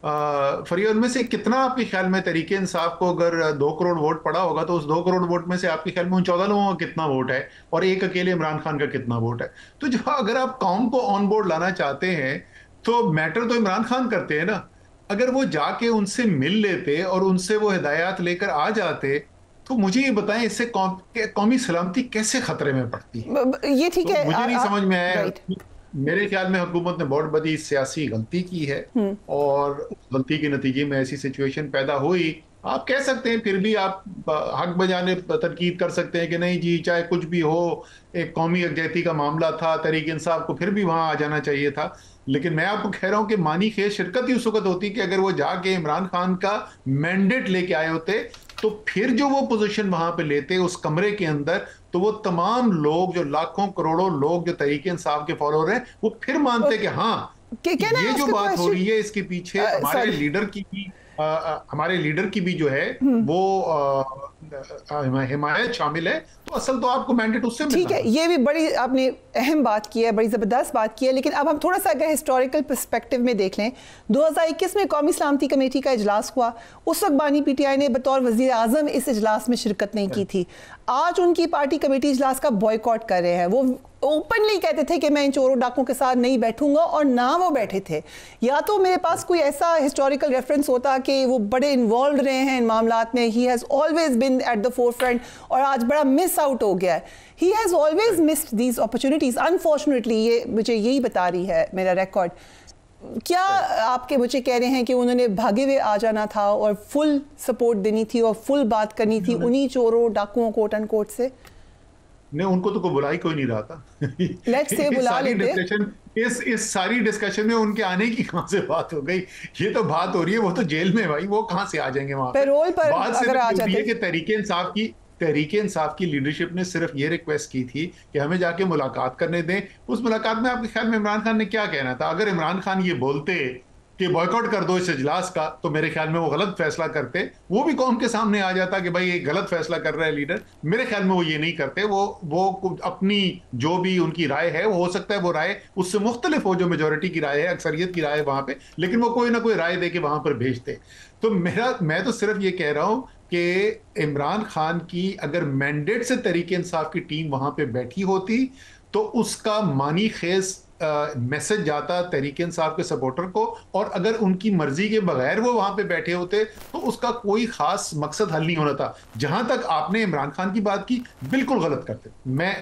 फरिया, उनमें से कितना आपके ख्याल में तहरीक इंसाफ को अगर 2 करोड़ वोट पड़ा होगा तो उस 2 करोड़ वोट में से आपके ख्याल में उन 14 लोगों का कितना वोट है, और एक अकेले इमरान खान का कितना वोट है? तो जो अगर आप कौम को ऑन बोर्ड लाना चाहते हैं तो मैटर तो इमरान खान करते हैं ना। अगर वो जाके उनसे मिल लेते और उनसे वो हिदायत लेकर आ जाते तो मुझे ये बताएं इससे कौमी सलामती कैसे खतरे में पड़ती है? ये ठीक है, मुझे नहीं समझ में आया। मेरे ख्याल में हुकूमत ने बहुत बड़ी सियासी गलती की है और उस गलती के नतीजे में ऐसी सिचुएशन पैदा हुई। आप कह सकते हैं, फिर भी आप हक बजाने तनकीद कर सकते हैं कि नहीं जी, चाहे कुछ भी हो, एक कौमी यकजहती का मामला था, तहरीक इंसाफ को फिर भी वहां आ जाना चाहिए था। लेकिन मैं आपको कह रहा हूं कि मानी खेज शिरकत ही उस वक्त होती कि अगर वो जाके इमरान खान का मैंडेट लेके आए होते, तो फिर जो वो पोजीशन वहां पे लेते उस कमरे के अंदर, तो वो तमाम लोग जो लाखों करोड़ों लोग जो तहरीक इंसाफ के फॉलोअर हैं वो फिर मानते कि हाँ ये जो बात हो रही है इसके पीछे हमारे लीडर की भी जो है वो हिमायत शामिल है। तो असल तो आपको मैंडेट उससे मिलना। ठीक है, ये भी बड़ी आपने अहम बात की है, बड़ी ज़बरदस्त बात की है। लेकिन अब हम थोड़ा सा अगर हिस्टोरिकल पर्सपेक्टिव में देख लें, 2021 में कौमी सलामती कमेटी का इजलास हुआ। उस वक्त बानी PTI ने बतौर वज़ीर आज़म इस इजलास में शिरकत नहीं की थी। आज उनकी पार्टी कमेटी इजलास का बॉयकॉट कर रहे हैं। वो ओपनली कहते थे कि मैं इन चोरों डाकों के साथ नहीं बैठूंगा, और ना वो बैठे थे। या तो मेरे पास कोई ऐसा हिस्टोरिकल रेफरेंस होता कि वो बड़े इन्वॉल्व रहे हैं इन मामलात में, he has always been at the forefront, और आज बड़ा मिस आउट हो गया है। He has always missed these opportunities unfortunately. ये मुझे यही बता रही है मेरा रिकॉर्ड। क्या आपके बच्चे कह रहे हैं कि उन्होंने भागे हुए आ जाना था और फुल सपोर्ट देनी थी और फुल बात करनी थी उन्हीं चोरों डाकुओं कोट एंड कोट से? नहीं, उनको तो कोई बुलाई कोई नहीं रहा था। लेट्स से बुला लेते। इस सारी डिस्कशन में उनके आने की कहां से बात हो गई? ये तो बात हो रही है, वो तो जेल में भाई, वो कहां से आ जाएंगे वहां पे? पैरोल पर अगर आ जाते। कि तहरीके इंसाफ की लीडरशिप ने सिर्फ ये रिक्वेस्ट की थी कि हमें जाके मुलाकात करने दें। उस मुलाकात में आपके ख्याल में इमरान खान ने क्या कहना था? अगर इमरान खान ये बोलते कि बॉयकॉट कर दो इस इजलास का, तो मेरे ख्याल में वो गलत फैसला करते। वो भी कौम के सामने आ जाता कि भाई ये गलत फैसला कर रहा है लीडर। मेरे ख्याल में वो ये नहीं करते। वो अपनी जो भी उनकी राय है, वो हो सकता है वो राय उससे मुख्तलिफ हो जो मेजोरिटी की राय है, अक्सरियत की राय है वहां पे, लेकिन वो कोई ना कोई राय दे के वहां पर भेजते। तो मैं तो सिर्फ ये कह रहा हूं कि इमरान खान की अगर मैंडेट से तहरीके इंसाफ की टीम वहां पे बैठी होती तो उसका मानी खेज मैसेज जाता तहरीके इंसाफ के सपोर्टर को, और अगर उनकी मर्जी के बगैर वो वहां पे बैठे होते तो उसका कोई खास मकसद हल नहीं होना था। जहां तक आपने इमरान खान की बात की, बिल्कुल गलत करते। मैं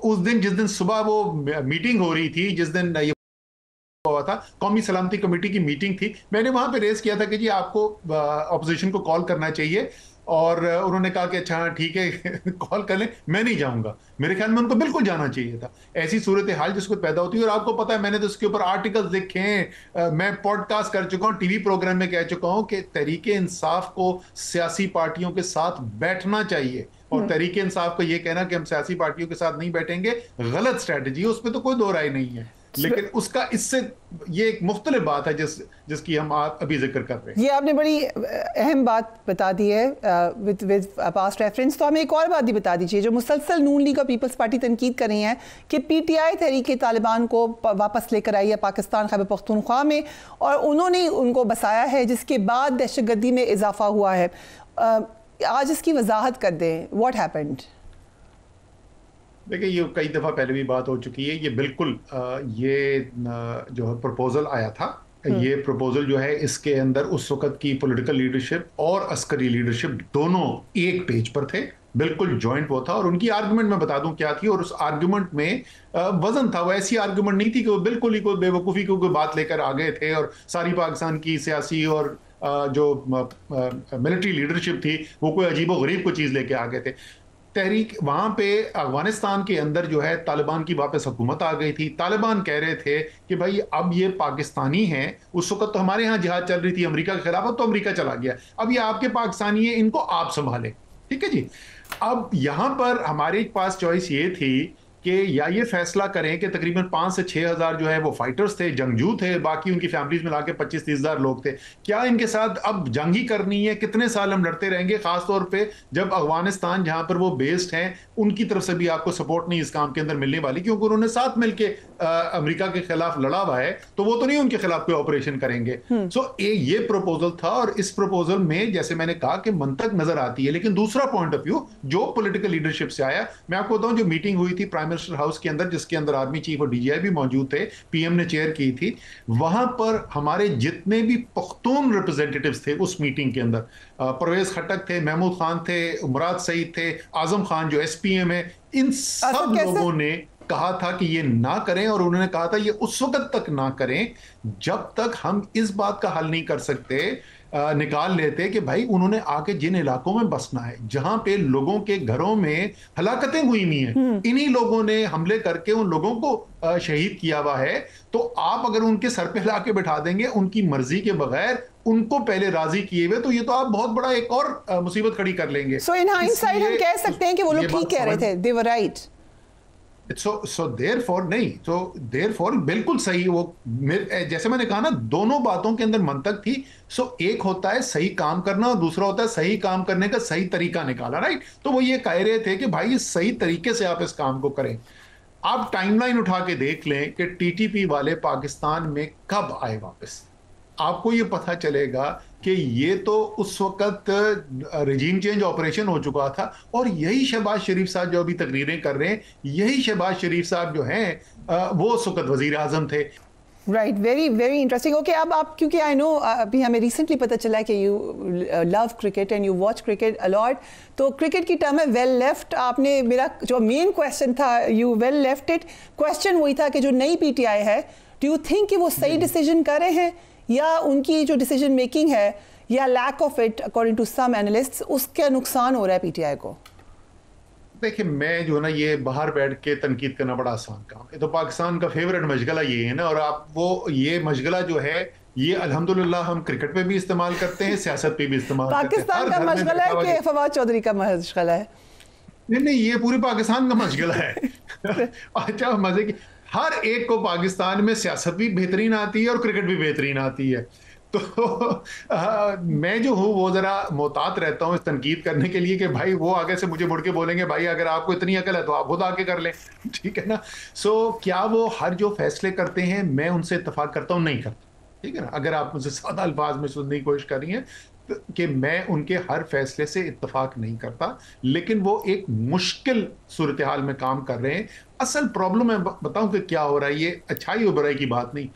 उस दिन जिस दिन सुबह वो मीटिंग हो रही थी, जिस दिन ये हुआ था कौमी सलामती कमेटी की मीटिंग थी, मैंने वहां पे रेज किया था कि जी आपको ऑपोजिशन को कॉल करना चाहिए, और उन्होंने कहा कि अच्छा ठीक है कॉल कर लें, मैं नहीं जाऊंगा। मेरे ख्याल में उनको बिल्कुल जाना चाहिए था। ऐसी सूरत हाल जिसको पैदा होती है, और आपको पता है मैंने तो उसके ऊपर आर्टिकल्स लिखे हैं, मैं पॉडकास्ट कर चुका हूं, टीवी प्रोग्राम में कह चुका हूं कि तहरीके इंसाफ को सियासी पार्टियों के साथ बैठना चाहिए, और तहरीके इंसाफ को यह कहना कि हम सियासी पार्टियों के साथ नहीं बैठेंगे गलत स्ट्रैटेजी है, उसमें तो कोई दो राय नहीं है। लेकिन उसका इससे ये एक मुख्तलिफ बात है जिसकी हम अभी जिक्र कर रहे हैं। ये आपने बड़ी अहम बात बता दी है विद पास्ट रेफरेंस। तो हमें एक और बात भी बता दीजिए, जो मुसलसल नून लीग और पीपल्स पार्टी तनकीद कर रही हैं कि पीटीआई तहरीके तालिबान को वापस लेकर आई है पाकिस्तान खैबर पख्तूनख्वा में, और उन्होंने उनको बसाया है, जिसके बाद दहशतगर्दी में इजाफा हुआ है। आज इसकी वजाहत कर दें, व्हाट हैपेंड? देखिए, ये कई दफ़ा पहले भी बात हो चुकी है। ये बिल्कुल ये जो है प्रपोजल आया था, ये प्रपोजल जो है इसके अंदर उस वक्त की पॉलिटिकल लीडरशिप और अस्करी लीडरशिप दोनों एक पेज पर थे, बिल्कुल जॉइंट वो था। और उनकी आर्गुमेंट मैं बता दूं क्या थी, और उस आर्गुमेंट में वजन था। वो ऐसी आर्गुमेंट नहीं थी कि वो बिल्कुल ही कोई बेवकूफ़ी की कोई बात लेकर आ गए थे और सारी पाकिस्तान की सियासी और जो मिलिट्री लीडरशिप थी वो कोई अजीबो गरीब को चीज़ लेके आ गए थे। तहरीक वहां पे अफगानिस्तान के अंदर जो है तालिबान की वापस हुकूमत आ गई थी। तालिबान कह रहे थे कि भाई अब ये पाकिस्तानी हैं, उस वक्त तो हमारे यहाँ जिहाद चल रही थी अमेरिका के खिलाफ, अब तो अमेरिका चला गया, अब ये आपके पाकिस्तानी है, इनको आप संभालें। ठीक है जी। अब यहाँ पर हमारे पास चॉइस ये थी कि या ये फैसला करें कि तकरीबन 5 से 6 हज़ार जो है वो फाइटर्स थे, जंगजू थे, बाकी उनकी फैमिलीज मिला के 25-30 हज़ार लोग थे, क्या इनके साथ अब जंग ही करनी है? कितने साल हम लड़ते रहेंगे? खासतौर पे जब अफगानिस्तान जहां पर वो बेस्ड हैं उनकी तरफ से भी आपको सपोर्ट नहीं इस काम के अंदर मिलने वाली, क्योंकि उन्होंने साथ मिलकर अमेरिका के खिलाफ लड़ा हुआ है, तो वो तो नहीं उनके खिलाफ कोई ऑपरेशन करेंगे। सो ये प्रपोजल था, और इस प्रपोजल में जैसे मैंने कहा कि मंतक नजर आती है, लेकिन दूसरा पॉइंट ऑफ व्यू जो पॉलिटिकल लीडरशिप से आया, मैं आपको बताऊं, जो मीटिंग हुई थी प्राइम मिनिस्टर हाउस के अंदर, जिसके अंदर आर्मी चीफ और डीजीआई भी मौजूद थे, पीएम ने चेयर की थी, वहां पर हमारे जितने भी पख्तून रिप्रेजेंटेटिव्स थे उस मीटिंग के अंदर, परवेज खटक थे, महमूद खान थे, मुराद सईद थे, आजम खान जो एसपीएम है, इन सब लोगों ने कहा था कि ये ना करें, और उन्होंने कहा था ये उस वक्त तक ना करें जब तक हम इस बात का हल नहीं कर सकते, निकाल लेते कि भाई उन्होंने आके जिन इलाकों में बसना है, जहां पे लोगों के घरों में हलाकतें हुई नहीं है, इन्हीं लोगों ने हमले करके उन लोगों को शहीद किया हुआ है, तो आप अगर उनके सर पे लाके बैठा देंगे उनकी मर्जी के बगैर, उनको पहले राजी किए हुए, तो ये तो आप बहुत बड़ा एक और मुसीबत खड़ी कर लेंगे। सो इन हाइंडसाइट हम कह सकते हैं कि वो लोग ठीक कह रहे थे, दे वर राइट। सो देयरफॉर नहीं, तो देयरफॉर बिल्कुल सही। वो जैसे मैंने कहा ना, दोनों बातों के अंदर मंतक थी। सो एक होता है सही काम करना, और दूसरा होता है सही काम करने का सही तरीका निकाला, राइट। तो वो ये कह रहे थे कि भाई इस सही तरीके से आप इस काम को करें। आप टाइमलाइन उठा के देख लें कि टीटीपी वाले पाकिस्तान में कब आए वापस, आपको ये पता चलेगा कि ये तो उस वक्त रिजीम चेंज ऑपरेशन हो चुका था, और यही शहबाज शरीफ साहब जो अभी तकरीरें कर रहे हैं, यही शहबाज शरीफ साहब जो हैं वो उस वक्त वजीर आजम थे। Right, very very interesting. Okay, अब आप, क्योंकि आई नो अभी हमें रिसेंटली पता चला कि you love cricket and you watch cricket a lot, तो क्रिकेट की टर्म है वेल लेफ्ट। आपने मेरा जो मेन क्वेश्चन था, you well left it. Question वही था कि जो नई पीटीआई है, डू यू थिंक कि वो सही डिसीजन कर रहे हैं, या उनकी जो डिसीजन मेकिंग है या lack of it according to some analysts उसका नुकसान हो रहा है पीटीआई को? देखिए, मैं जो है ना, ये बाहर बैठ के तनकीद करना बड़ा आसान काम है। तो पाकिस्तान का फेवरेट मशगला ये है ना, और आप वो ये मशगला जो है ये अल्हम्दुलिल्लाह हम क्रिकेट पे भी इस्तेमाल करते हैं, सियासत पे भी इस्तेमाल करते हैं। पाकिस्तान का मशगला है कि फवाद चौधरी का मशगला है? नहीं, ये पूरी पाकिस्तान का मशगला है। अच्छा, मजे की हर एक को पाकिस्तान में सियासत भी बेहतरीन आती है और क्रिकेट भी बेहतरीन आती है। तो मैं जो हूँ वो जरा मोहतात रहता हूँ इस तनकीद करने के लिए कि भाई वो आगे से मुझे मुड़ के बोलेंगे भाई अगर आपको इतनी अकल है तो आप खुद आके कर लें, ठीक है ना। सो क्या वो हर जो फैसले करते हैं मैं उनसे इत्तेफाक करता हूँ? नहीं करता, ठीक है ना। अगर आप मुझसे सादा अल्फाज में सुनने की कोशिश कर रही हैं कि मैं उनके हर फैसले से इत्तेफाक नहीं करता, लेकिन वो एक मुश्किल सूरत हाल में काम कर रहे हैं। असल प्रॉब्लम मैं बताऊं कि क्या हो रहा है, ये अच्छाई और बुराई की बात नहीं।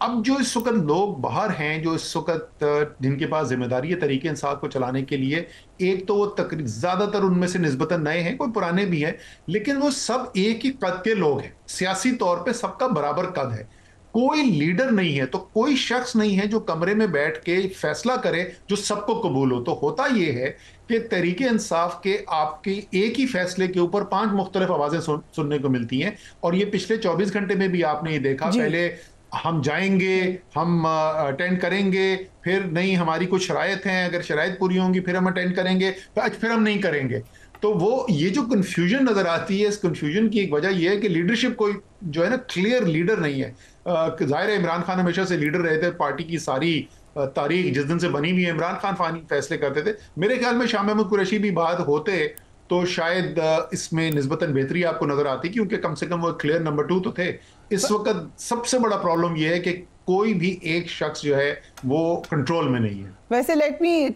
अब जो इस वक्त लोग बाहर हैं, जो इस वक्त जिनके पास जिम्मेदारी है तरीके इंसाफ को चलाने के लिए, एक तो वो ज्यादातर उनमें से निस्बतन नए हैं, कोई पुराने भी हैं, लेकिन वो सब एक ही कद के लोग हैं। सियासी तौर पे सबका बराबर कद है, कोई लीडर नहीं है, तो कोई शख्स नहीं है जो कमरे में बैठ के फैसला करे जो सबको कबूल हो। तो होता यह है कि तरीके इंसाफ के आपके एक ही फैसले के ऊपर 5 मुख्तलिफ आवाजें सुनने को मिलती हैं, और ये पिछले 24 घंटे में भी आपने ये देखा। पहले हम जाएंगे, हम अटेंड करेंगे, फिर नहीं हमारी कुछ शराइत हैं, अगर शराइत पूरी होंगी फिर हम अटेंड करेंगे, फिर हम नहीं करेंगे। तो वो ये जो कंफ्यूजन नजर आती है, इस कंफ्यूजन की एक वजह यह है कि लीडरशिप कोई जो है ना क्लियर लीडर नहीं है। जाहिर है इमरान खान हमेशा से लीडर रहे थे, पार्टी की सारी तारीख जिस दिन से बनी हुई है इमरान खान फैसले करते थे। मेरे ख्याल में शाह महमूद कुरैशी भी बात होते तो शायद इसमें निस्बतन बेहतरी आपको नजर आती, क्योंकि कम से कम वो क्लियर नंबर 2 तो थे। इस वक्त सबसे बड़ा प्रॉब्लम यह है कि कोई भी एक शख्स जो है वो कंट्रोल में नहीं है। वैसे let me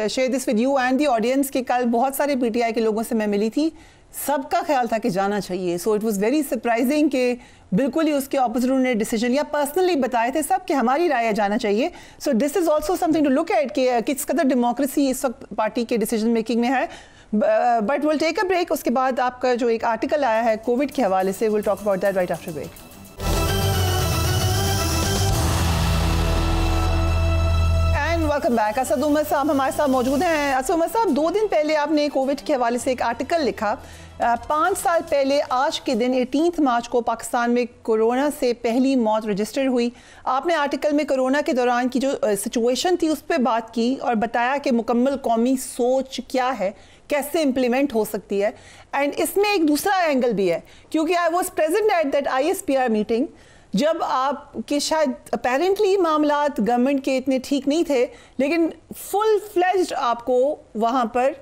share this with you and the audience कि कल बहुत सारे पीटीआई के लोगों से मैं मिली थी, सबका ख्याल था कि जाना चाहिए। So it was very surprising कि बिल्कुल ही उसके ऑपोजिट उन्होंने डिसीजन लिया, पर्सनली बताए थे सब कि हमारी राय जाना चाहिए। So this is also something to look at कि किस कदर डेमोक्रेसी इस वक्त पार्टी के डिसीजन मेकिंग में है। But will take a break, उसके बाद आपका जो एक आर्टिकल आया है कोविड के हवाले से, will talk about that right after break. Welcome back. Asad Umar साहब हमारे साथ मौजूद हैं। असद उमर साहब, 2 दिन पहले आपने कोविड के हवाले से एक आर्टिकल लिखा। 5 साल पहले आज के दिन 18 मार्च को पाकिस्तान में कोरोना से पहली मौत रजिस्टर हुई। आपने आर्टिकल में कोरोना के दौरान की जो सिचुएशन थी उस पर बात की और बताया कि मुकम्मल कौमी सोच क्या है, कैसे इम्प्लीमेंट हो सकती है। एंड इसमें एक दूसरा एंगल भी है, क्योंकि I was present at that ISPR meeting जब आपके शायद अपेरेंटली मामलात गवर्नमेंट के इतने ठीक नहीं थे, लेकिन फुल फ्लेज्ड आपको वहाँ पर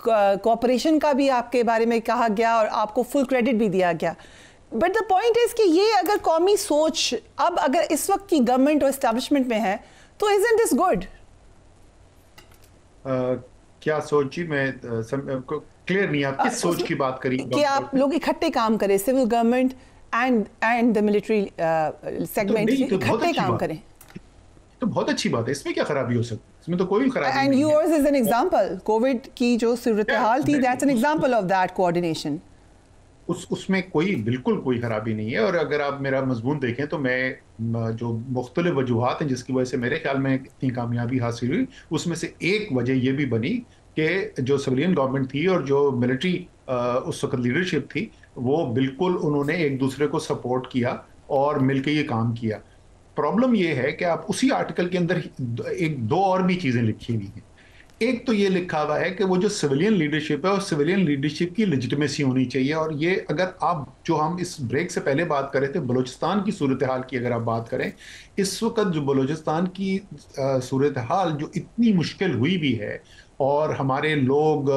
कोऑपरेशन का भी आपके बारे में कहा गया और आपको फुल क्रेडिट भी दिया गया। बट द पॉइंट इज कि ये अगर कौमी सोच अब अगर इस वक्त की गवर्नमेंट और एस्टैब्लिशमेंट में है तो इजंट दिस गुड? क्या सोच जी? मैं क्लियर नहीं, आप किस सोच की बात करी? कि आप लोग इकट्ठे काम करें, civil government and the military segment इकट्ठे काम करें, तो बहुत अच्छी बात है। इसमें क्या खराबी हो सकती है? इसमें तो कोई खराबी नहीं है। And yours is an example. Covid की जो सूरत हाल थी, that's an example of that coordination. उसमें बिल्कुल कोई खराबी नहीं है। और अगर आप मेरा मजमून देखें तो मैं जो मुख्तलिफ वजूहात हैं जिसकी वजह से मेरे ख्याल में इतनी कामयाबी हासिल हुई, उसमें से एक वजह यह भी बनी कि जो सिविलियन गवर्नमेंट थी और जो मिलिट्री उस वक्त लीडरशिप थी, वो बिल्कुल उन्होंने एक दूसरे को सपोर्ट किया और मिलकर ये काम किया। प्रॉब्लम ये है कि आप उसी आर्टिकल के अंदर 2 और भी चीज़ें लिखी हुई हैं। एक तो ये लिखा हुआ है कि वो जो सिविलियन लीडरशिप है और सिविलियन लीडरशिप की लेजिटिमेसी होनी चाहिए। और ये अगर आप जो हम इस ब्रेक से पहले बात कर रहे थे बलूचिस्तान की सूरत हाल की अगर आप बात करें, इस वक्त जो बलूचिस्तान की सूरत हाल जो इतनी मुश्किल हुई भी है और हमारे लोग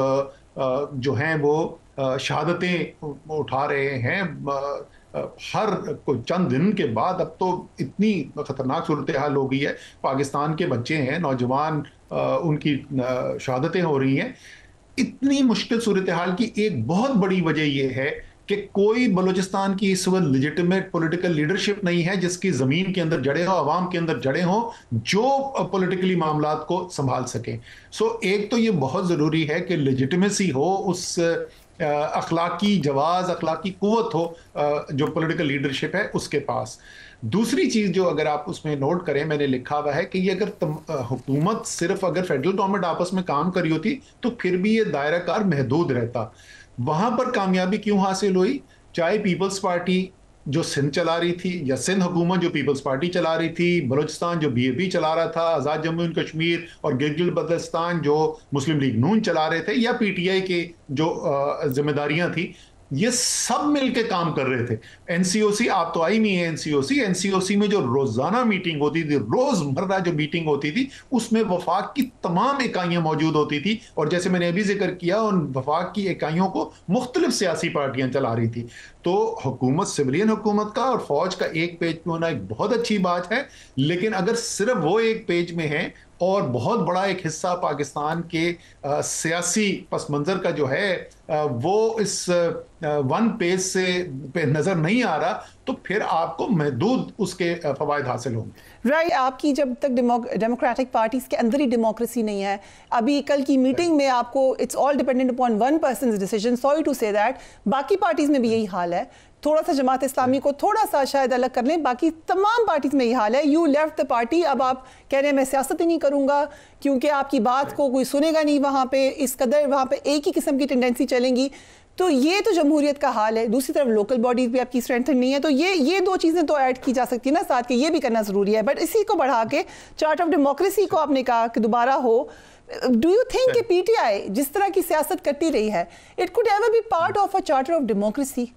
जो हैं वो शहादतें उठा रहे हैं हर चंद दिन के बाद, अब तो इतनी खतरनाक सूरत हाल हो गई है। पाकिस्तान के बच्चे हैं, नौजवान, उनकी शहादतें हो रही हैं। इतनी मुश्किल सूरत हाल की एक बहुत बड़ी वजह यह है कि कोई बलूचिस्तान की इस वक्त लेजिटिमेट पॉलिटिकल लीडरशिप नहीं है जिसकी जमीन के अंदर जड़े हो, आवाम के अंदर जड़े हो, जो पॉलिटिकली मामलात को संभाल सके। सो एक तो ये बहुत जरूरी है कि लेजिटिमेसी हो उस अखलाकी जवाज़, अखलाकी कुव्वत हो जो पॉलिटिकल लीडरशिप है उसके पास। दूसरी चीज़ जो अगर आप उसमें नोट करें, मैंने लिखा हुआ है कि ये अगर हुकूमत सिर्फ अगर फेडरल गवर्नमेंट आपस में काम करी होती तो फिर भी ये दायरा कार महदूद रहता। वहाँ पर कामयाबी क्यों हासिल हुई? चाहे पीपल्स पार्टी जो सिंध चला रही थी, या सिंध हुकूमत जो पीपल्स पार्टी चला रही थी, बलूचिस्तान जो BAP चला रहा था, आज़ाद जम्मू एंड कश्मीर और गिलगित बल्तिस्तान जो मुस्लिम लीग नून चला रहे थे, या PTI के जो जिम्मेदारियां थी, ये सब मिलके काम कर रहे थे। NCOC, आप तो आई नहीं है NCOC में जो रोजाना मीटिंग होती थी, रोजमर्रा जो मीटिंग होती थी, उसमें वफाक की तमाम इकाइयां मौजूद होती थी, और जैसे मैंने अभी जिक्र किया, उन वफाक की इकाइयों को मुख्तलिफ सियासी पार्टियां चला रही थी। तो हुकूमत, सिविलियन हुकूमत का और फौज का एक पेज पे होना एक बहुत अच्छी बात है, लेकिन अगर सिर्फ वो एक पेज में है और बहुत बड़ा एक हिस्सा पाकिस्तान के सियासी पस मंजर का जो है वो इस वन पेज से पे नजर नहीं आ रहा, तो फिर आपको महदूद उसके फवायद हासिल होंगे। राइट, आपकी जब तक डेमोक्रेटिक पार्टीज के अंदर ही डेमोक्रेसी नहीं है, अभी कल की मीटिंग में आपको it's all dependent upon one person's decision, sorry to say that, बाकी पार्टीज में भी यही हाल है। थोड़ा सा जमात इस्लामी को थोड़ा सा शायद अलग कर लें, बाकी तमाम पार्टीज में यही हाल है। यू लेफ्ट द पार्टी, अब आप कह रहे हैं मैं सियासत ही नहीं करूंगा क्योंकि आपकी बात को कोई सुनेगा नहीं, वहां पे इस कदर वहां पे एक ही किस्म की टेंडेंसी चलेंगी। तो ये तो जमहूरियत का हाल है। दूसरी तरफ लोकल बॉडीज भी आपकी स्ट्रेंथ नहीं है, तो ये दो चीजें तो ऐड की जा सकती है ना साथ के, ये भी करना जरूरी है। बट इसी को बढ़ा के चार्ट ऑफ डेमोक्रेसी को आपने कहा कि दोबारा हो। डू यू थिंक कि PTI जिस तरह की सियासत करती रही है, it could ever be part of a charter of democracy?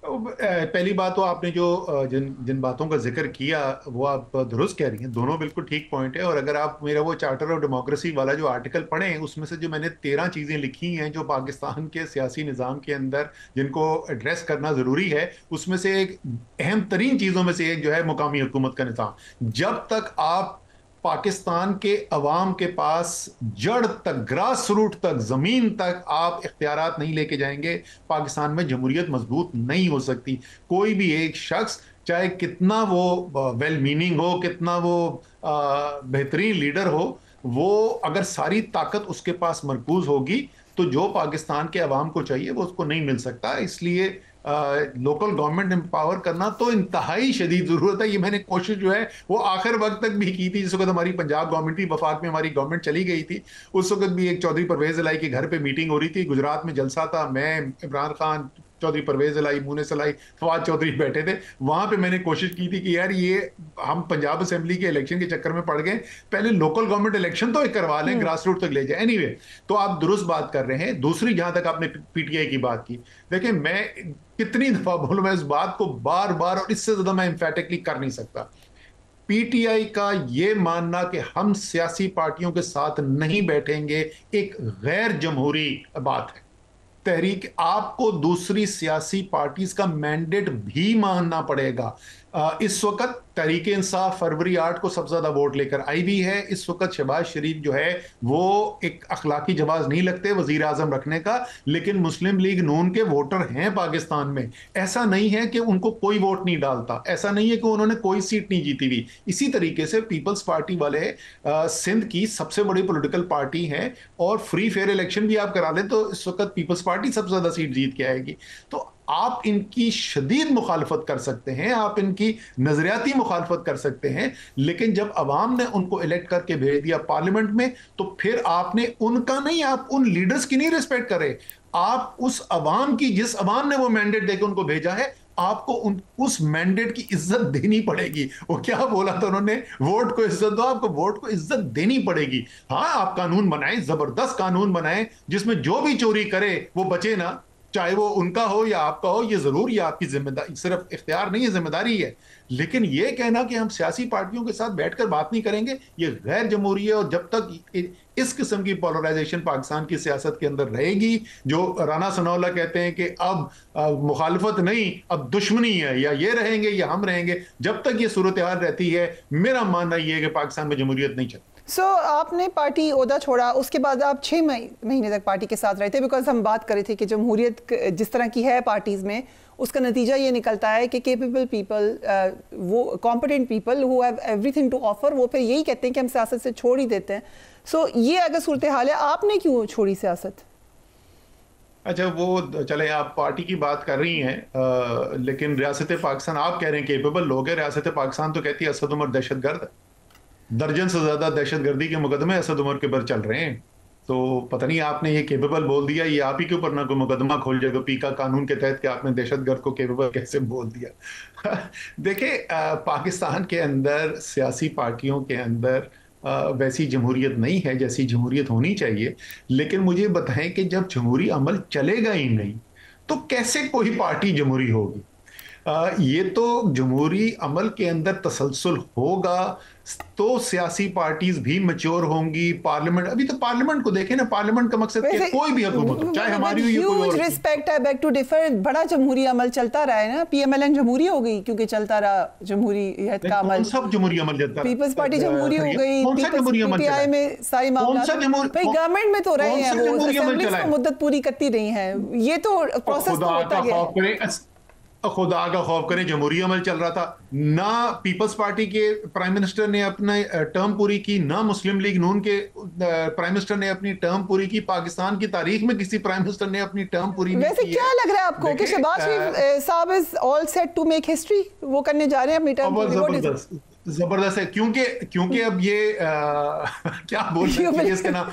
पहली बात तो आपने जो जिन बातों का जिक्र किया वो आप दुरुस्त कह रही हैं, दोनों बिल्कुल ठीक पॉइंट है। और अगर आप मेरा वो चार्टर ऑफ डेमोक्रेसी वाला जो आर्टिकल पढ़ें, उसमें से जो मैंने 13 चीज़ें लिखी हैं जो पाकिस्तान के सियासी निज़ाम के अंदर जिनको एड्रेस करना ज़रूरी है, उसमें से एक अहम तरीन चीज़ों में से एक जो है मुकामी हुकूमत का निज़ाम। जब तक आप पाकिस्तान के अवाम के पास जड़ तक, ग्रास रूट तक, जमीन तक आप इख्तियारात नहीं लेके जाएंगे, पाकिस्तान में जमहूरियत मजबूत नहीं हो सकती। कोई भी एक शख्स चाहे कितना वो वेल मीनिंग हो, कितना वो बेहतरीन लीडर हो, वो अगर सारी ताकत उसके पास मरकूज होगी तो जो पाकिस्तान के अवाम को चाहिए वो उसको नहीं मिल सकता। इसलिए लोकल गवर्नमेंट एम्पावर करना तो इंतहाई शदीद जरूरत है। ये मैंने कोशिश जो है वो आखिर वक्त तक भी की थी, जिस वक्त हमारी पंजाब गवर्नमेंट थी, वफाक में हमारी गवर्नमेंट चली गई थी, उस वक्त भी एक चौधरी परवेज इलाही के घर पे मीटिंग हो रही थी, गुजरात में जलसा था, मैं, इमरान खान, चौधरी परवेज इलाही, मुनीस इलाही, फवाद चौधरी बैठे थे। वहां पे मैंने कोशिश की थी कि यार ये हम पंजाब असेंबली के इलेक्शन के चक्कर में पड़ गए, पहले लोकल गवर्नमेंट इलेक्शन तो एक करवा लें, ग्रास रूट तक ले जाए। एनीवे, तो आप दुरुस्त बात कर रहे हैं। दूसरी, जहां तक आपने PTI की बात की, देखिए मैं कितनी दफा बोलूं, मैं इस बात को बार बार और इससे ज्यादा मैं एम्फेटिकली कर नहीं सकता। PTI का ये मानना कि हम सियासी पार्टियों के साथ नहीं बैठेंगे एक गैर जमहूरी बात है। तहरीक, आपको दूसरी सियासी पार्टीज का मैंडेट भी मानना पड़ेगा। इस वक्त तहरीक इंसाफ फरवरी 8 को सबसे ज्यादा वोट लेकर आई भी है। इस वक्त शहबाज शरीफ जो है वो एक अखलाकी जवाब नहीं लगते वजीर आजम रखने का, लेकिन मुस्लिम लीग नून के वोटर हैं पाकिस्तान में। ऐसा नहीं है कि उनको कोई वोट नहीं डालता, ऐसा नहीं है कि उन्होंने कोई सीट नहीं जीती हुई। इसी तरीके से पीपल्स पार्टी वाले सिंध की सबसे बड़ी पोलिटिकल पार्टी है, और फ्री फेयर इलेक्शन भी आप करा लें तो इस वक्त पीपल्स पार्टी सबसे ज्यादा सीट जीत के आएगी। तो आप इनकी शदीद मुखालफत कर सकते हैं, आप इनकी नजरियाती मुखालफत कर सकते हैं, लेकिन जब अवाम ने उनको इलेक्ट करके भेज दिया पार्लियामेंट में, तो फिर आपने उनका नहीं, आप उन लीडर्स की नहीं रिस्पेक्ट करे। आप उस अवाम की, जिस अवाम ने वो मैंडेट देकर उनको भेजा है, आपको उस मैंडेट की इज्जत देनी पड़ेगी। वो क्या बोला था उन्होंने, वोट को इज्जत दो, आपको वोट को इज्जत देनी पड़ेगी। हाँ, आप कानून बनाएं, जबरदस्त कानून बनाएं जिसमें जो भी चोरी करे वो बचे ना, चाहे वो उनका हो या आपका हो, ये जरूर, ये आपकी जिम्मेदारी, सिर्फ इख्तियार नहीं है, जिम्मेदारी है। लेकिन ये कहना कि हम सियासी पार्टियों के साथ बैठकर बात नहीं करेंगे, ये गैर जमहूरी है। और जब तक इस किस्म की पोलराइजेशन पाकिस्तान की सियासत के अंदर रहेगी, जो राना सनाउल्लाह कहते हैं कि अब मुखालफत नहीं, अब दुश्मनी है, या ये रहेंगे या हम रहेंगे, जब तक ये सूरत हाल रहती है, मेरा मानना ये है कि पाकिस्तान में जमहूरियत नहीं चलती। आपने पार्टी ओहदा छोड़ा, उसके बाद आप 6 महीने तक पार्टी के साथ रहे थे, बिकॉज हम बात कर रहे थे कि जमहूरियत जिस तरह की है पार्टीज में, उसका नतीजा ये निकलता है कि केपेबल पीपल, वो competent people who have everything to offer, वो फिर यही कहते हैं कि हम सियासत से छोड़ ही देते हैं। ये अगर सूरत हाल है, आपने क्यों छोड़ी सियासत? अच्छा, वो चले, आप पार्टी की बात कर रही हैं, लेकिन रियासत पाकिस्तान आप कह रहे हैं केपेबल लोग हैं। रियासत पाकिस्तान तो कहती है असद उमर दहशतगर्द, दर्जन से ज्यादा दहशतगर्दी के मुकदमे असद उमर के ऊपर चल रहे हैं। तो पता नहीं आपने ये केपेबल बोल दिया, ये आप ही के ऊपर ना कोई मुकदमा खोल जाएगा पीका कानून के तहत कि आपने दहशतगर्द को केपेबल कैसे बोल दिया। देखिए, पाकिस्तान के अंदर सियासी पार्टियों के अंदर वैसी जमहूरियत नहीं है जैसी जमहूरियत होनी चाहिए। लेकिन मुझे बताएं कि जब जमहूरी अमल चलेगा ही नहीं तो कैसे कोई पार्टी जमहूरी होगी? ये तो जमहूरी अमल के अंदर तसलसल होगा तो सियासी पार्टीज भी मैच्योर होंगी। पार्लियामेंट, अभी तो पार्लियामेंट को देखें ना, पार्लियामेंट का मकसद क्या, कोई भी हुकूमत हो, चाहे हमारी हो या कोई और। Respect, I beg to differ, बड़ा जमहूरी अमल चलता रहा है ना। पीएमएलएन जमहूरी हो गई क्योंकि चलता रहा जमहूरियत का अमल। सब जमहूरी अमल चलता रहा। पीपल्स पार्टी जमहूरी हो गई, पीटीआई में सारी मामला, भाई गवर्नमेंट में तो रहे हैं, वो असेंबली की मुद्दत पूरी करती रही है, ये तो प्रोसेस तो होता गया। खुदा का खौफ करें, जमहूरी अमल चल रहा था ना। पीपल्स पार्टी के प्राइम मिनिस्टर ने अपना टर्म पूरी की, ना मुस्लिम लीग नून के प्राइम मिनिस्टर ने अपनी टर्म पूरी की। पाकिस्तान की तारीख में किसी प्राइम मिनिस्टर ने अपनी टर्म पूरी नहीं की। वैसे क्या लग रहा है आपको कि शहबाज शरीफ साहब is all set to make history? वो करने जा रहे हैं अपनी टर्म पूरी? जबरदस्त है, क्योंकि अब ये क्या बोल सकते हैं इसका नाम,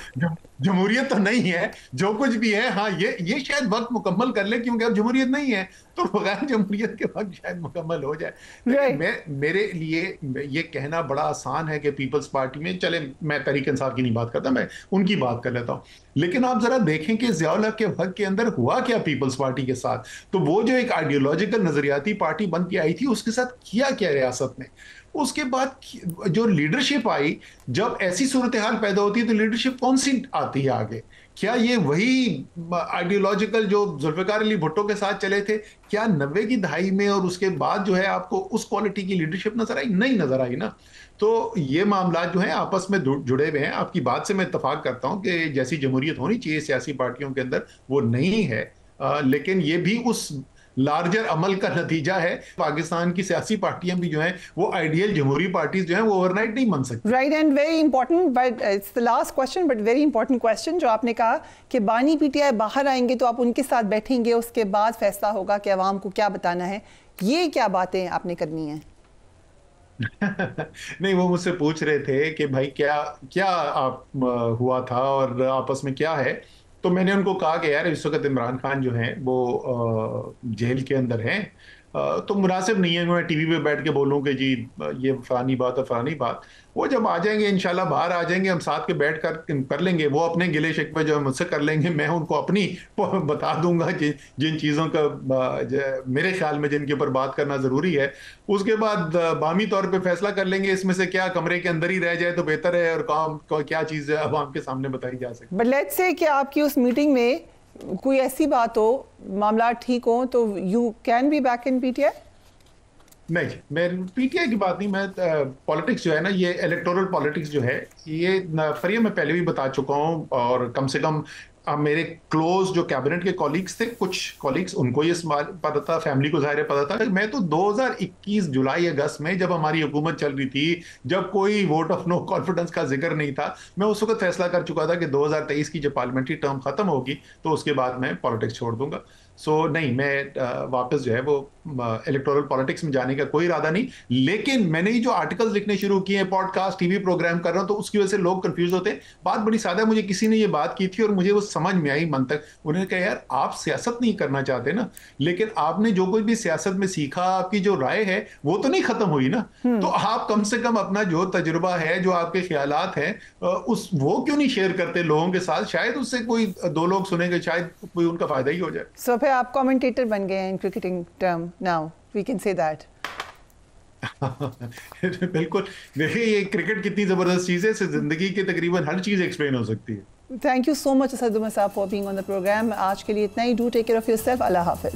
जमहूरियत तो नहीं है। जो कुछ भी है, हाँ, ये शायद वक्त मुकम्मल कर ले, क्योंकि अब जमहूरियत नहीं है तो बगैर जमहूरियत के वक्त शायद मुकम्मल हो जाए। मेरे लिए ये कहना बड़ा आसान है कि पीपल्स पार्टी में, चले मैं तहरीक इंसाफ की नहीं बात करता, मैं उनकी बात कर लेता हूँ। लेकिन आप जरा देखें कि ज़ियाउल हक के वक्त के अंदर हुआ क्या पीपल्स पार्टी के साथ। तो वो जो एक आइडियोलॉजिकल नजरियाती पार्टी बन के आई थी, उसके साथ किया क्या रियासत ने। उसके बाद जो लीडरशिप आई, जब ऐसी सूरत हाल पैदा होती है तो लीडरशिप कौन सी आती है आगे? क्या ये वही आइडियोलॉजिकल जो जुल्फिकार अली भुट्टो के साथ चले थे? क्या 90 की दहाई में और उसके बाद जो है आपको उस क्वालिटी की लीडरशिप नजर आई? नहीं नजर आई ना। तो ये मामला जो है आपस में जुड़े हुए हैं। आपकी बात से मैं इत्तफाक करता हूं कि जैसी जमहूरियत होनी चाहिए सियासी पार्टियों के अंदर वो नहीं है। लेकिन ये भी उस लार्जर अमल का नतीजा है। पाकिस्तान की सियासी पार्टियां भी जो हैं वो आइडियल जमहूरी पार्टीज जो हैं वो ओवरनाइट नहीं बन सकती। Right, and very important, but it's the last question, but very important question, जो आपने कहा कि बानी पीटीआई बाहर आएंगे तो आप उनके साथ बैठेंगे, उसके बाद फैसला होगा कि अवाम को क्या बताना है। ये क्या बातें आपने करनी है? नहीं, वो मुझसे पूछ रहे थे कि भाई क्या आप हुआ था और आपस में क्या है। तो मैंने उनको कहा कि यार इस वक्त इमरान खान जो हैं वो जेल के अंदर हैं, तो मुनासिब नहीं है मैं टीवी पे बैठ के बोलूं कि जी ये फलानी बात है फलानी बात। वो जब आ जाएंगे इंशाल्लाह, बाहर आ जाएंगे, हम साथ के बैठ कर लेंगे। वो अपने गिले शिकवे जो है मुझसे कर लेंगे, मैं उनको अपनी बता दूंगा जिन चीज़ों का मेरे ख्याल में जिनके ऊपर बात करना ज़रूरी है। उसके बाद बामी तौर पे फैसला कर लेंगे इसमें से क्या कमरे के अंदर ही रह जाए तो बेहतर है और क्या चीज़ अवाम के सामने बताई जा सके। बट लेट्स से कि आपकी उस मीटिंग में कोई ऐसी बात हो, मामला ठीक हो, तो you can be back in PTI? नहीं, मैं पीटीआई की बात नहीं, मैं पॉलिटिक्स जो है ना, ये इलेक्टोरल पॉलिटिक्स जो है, ये फरिया मैं पहले भी बता चुका हूँ। और कम से कम मेरे क्लोज जो कैबिनेट के कॉलीग्स थे, कुछ कॉलीग्स, उनको ये पता था, फैमिली को ज़ाहिर पता था। मैं तो 2021 जुलाई अगस्त में जब हमारी हुकूमत चल रही थी, जब कोई वोट ऑफ नो कॉन्फिडेंस का जिक्र नहीं था, मैं उस वक्त फैसला कर चुका था कि 2023 की जब पार्लियामेंट्री टर्म खत्म होगी तो उसके बाद मैं पॉलिटिक्स छोड़ दूंगा। सो नहीं, मैं वापस जो है वो इलेक्टोरल पॉलिटिक्स में जाने का कोई इरादा नहीं। लेकिन मैंने ये जो आर्टिकल्स लिखने शुरू किए, पॉडकास्ट, टीवी प्रोग्राम कर रहा हूं, तो उसकी वजह से लोग कंफ्यूज होते हैं। बात बड़ी सादा, मुझे किसी ने ये बात की थी और मुझे वो समझ में आई मन तक। उन्होंने कहा यार आप सियासत नहीं करना चाहते ना, लेकिन आपने जो कुछ भी सियासत में सीखा, आपकी जो राय है वो तो नहीं खत्म हुई ना। तो आप कम से कम अपना जो तजुर्बा है, जो आपके ख्यालात हैं, वो क्यों नहीं शेयर करते लोगों के साथ? शायद उससे कोई दो लोग सुनेंगे, शायद कोई उनका फायदा ही हो जाए। So, फिर आप कमेंटेटर बन गए हैं in cricketing term now, we can say that. बिल्कुल, देखिए ये क्रिकेट कितनी जबरदस्त चीज है, जिंदगी की तकरीबन हर चीज एक्सप्लेन हो सकती है। Thank you so much Asad Umar sahab for being on the programme. आज के लिए इतना ही। Do take care of yourself. अल्लाह हाफिज।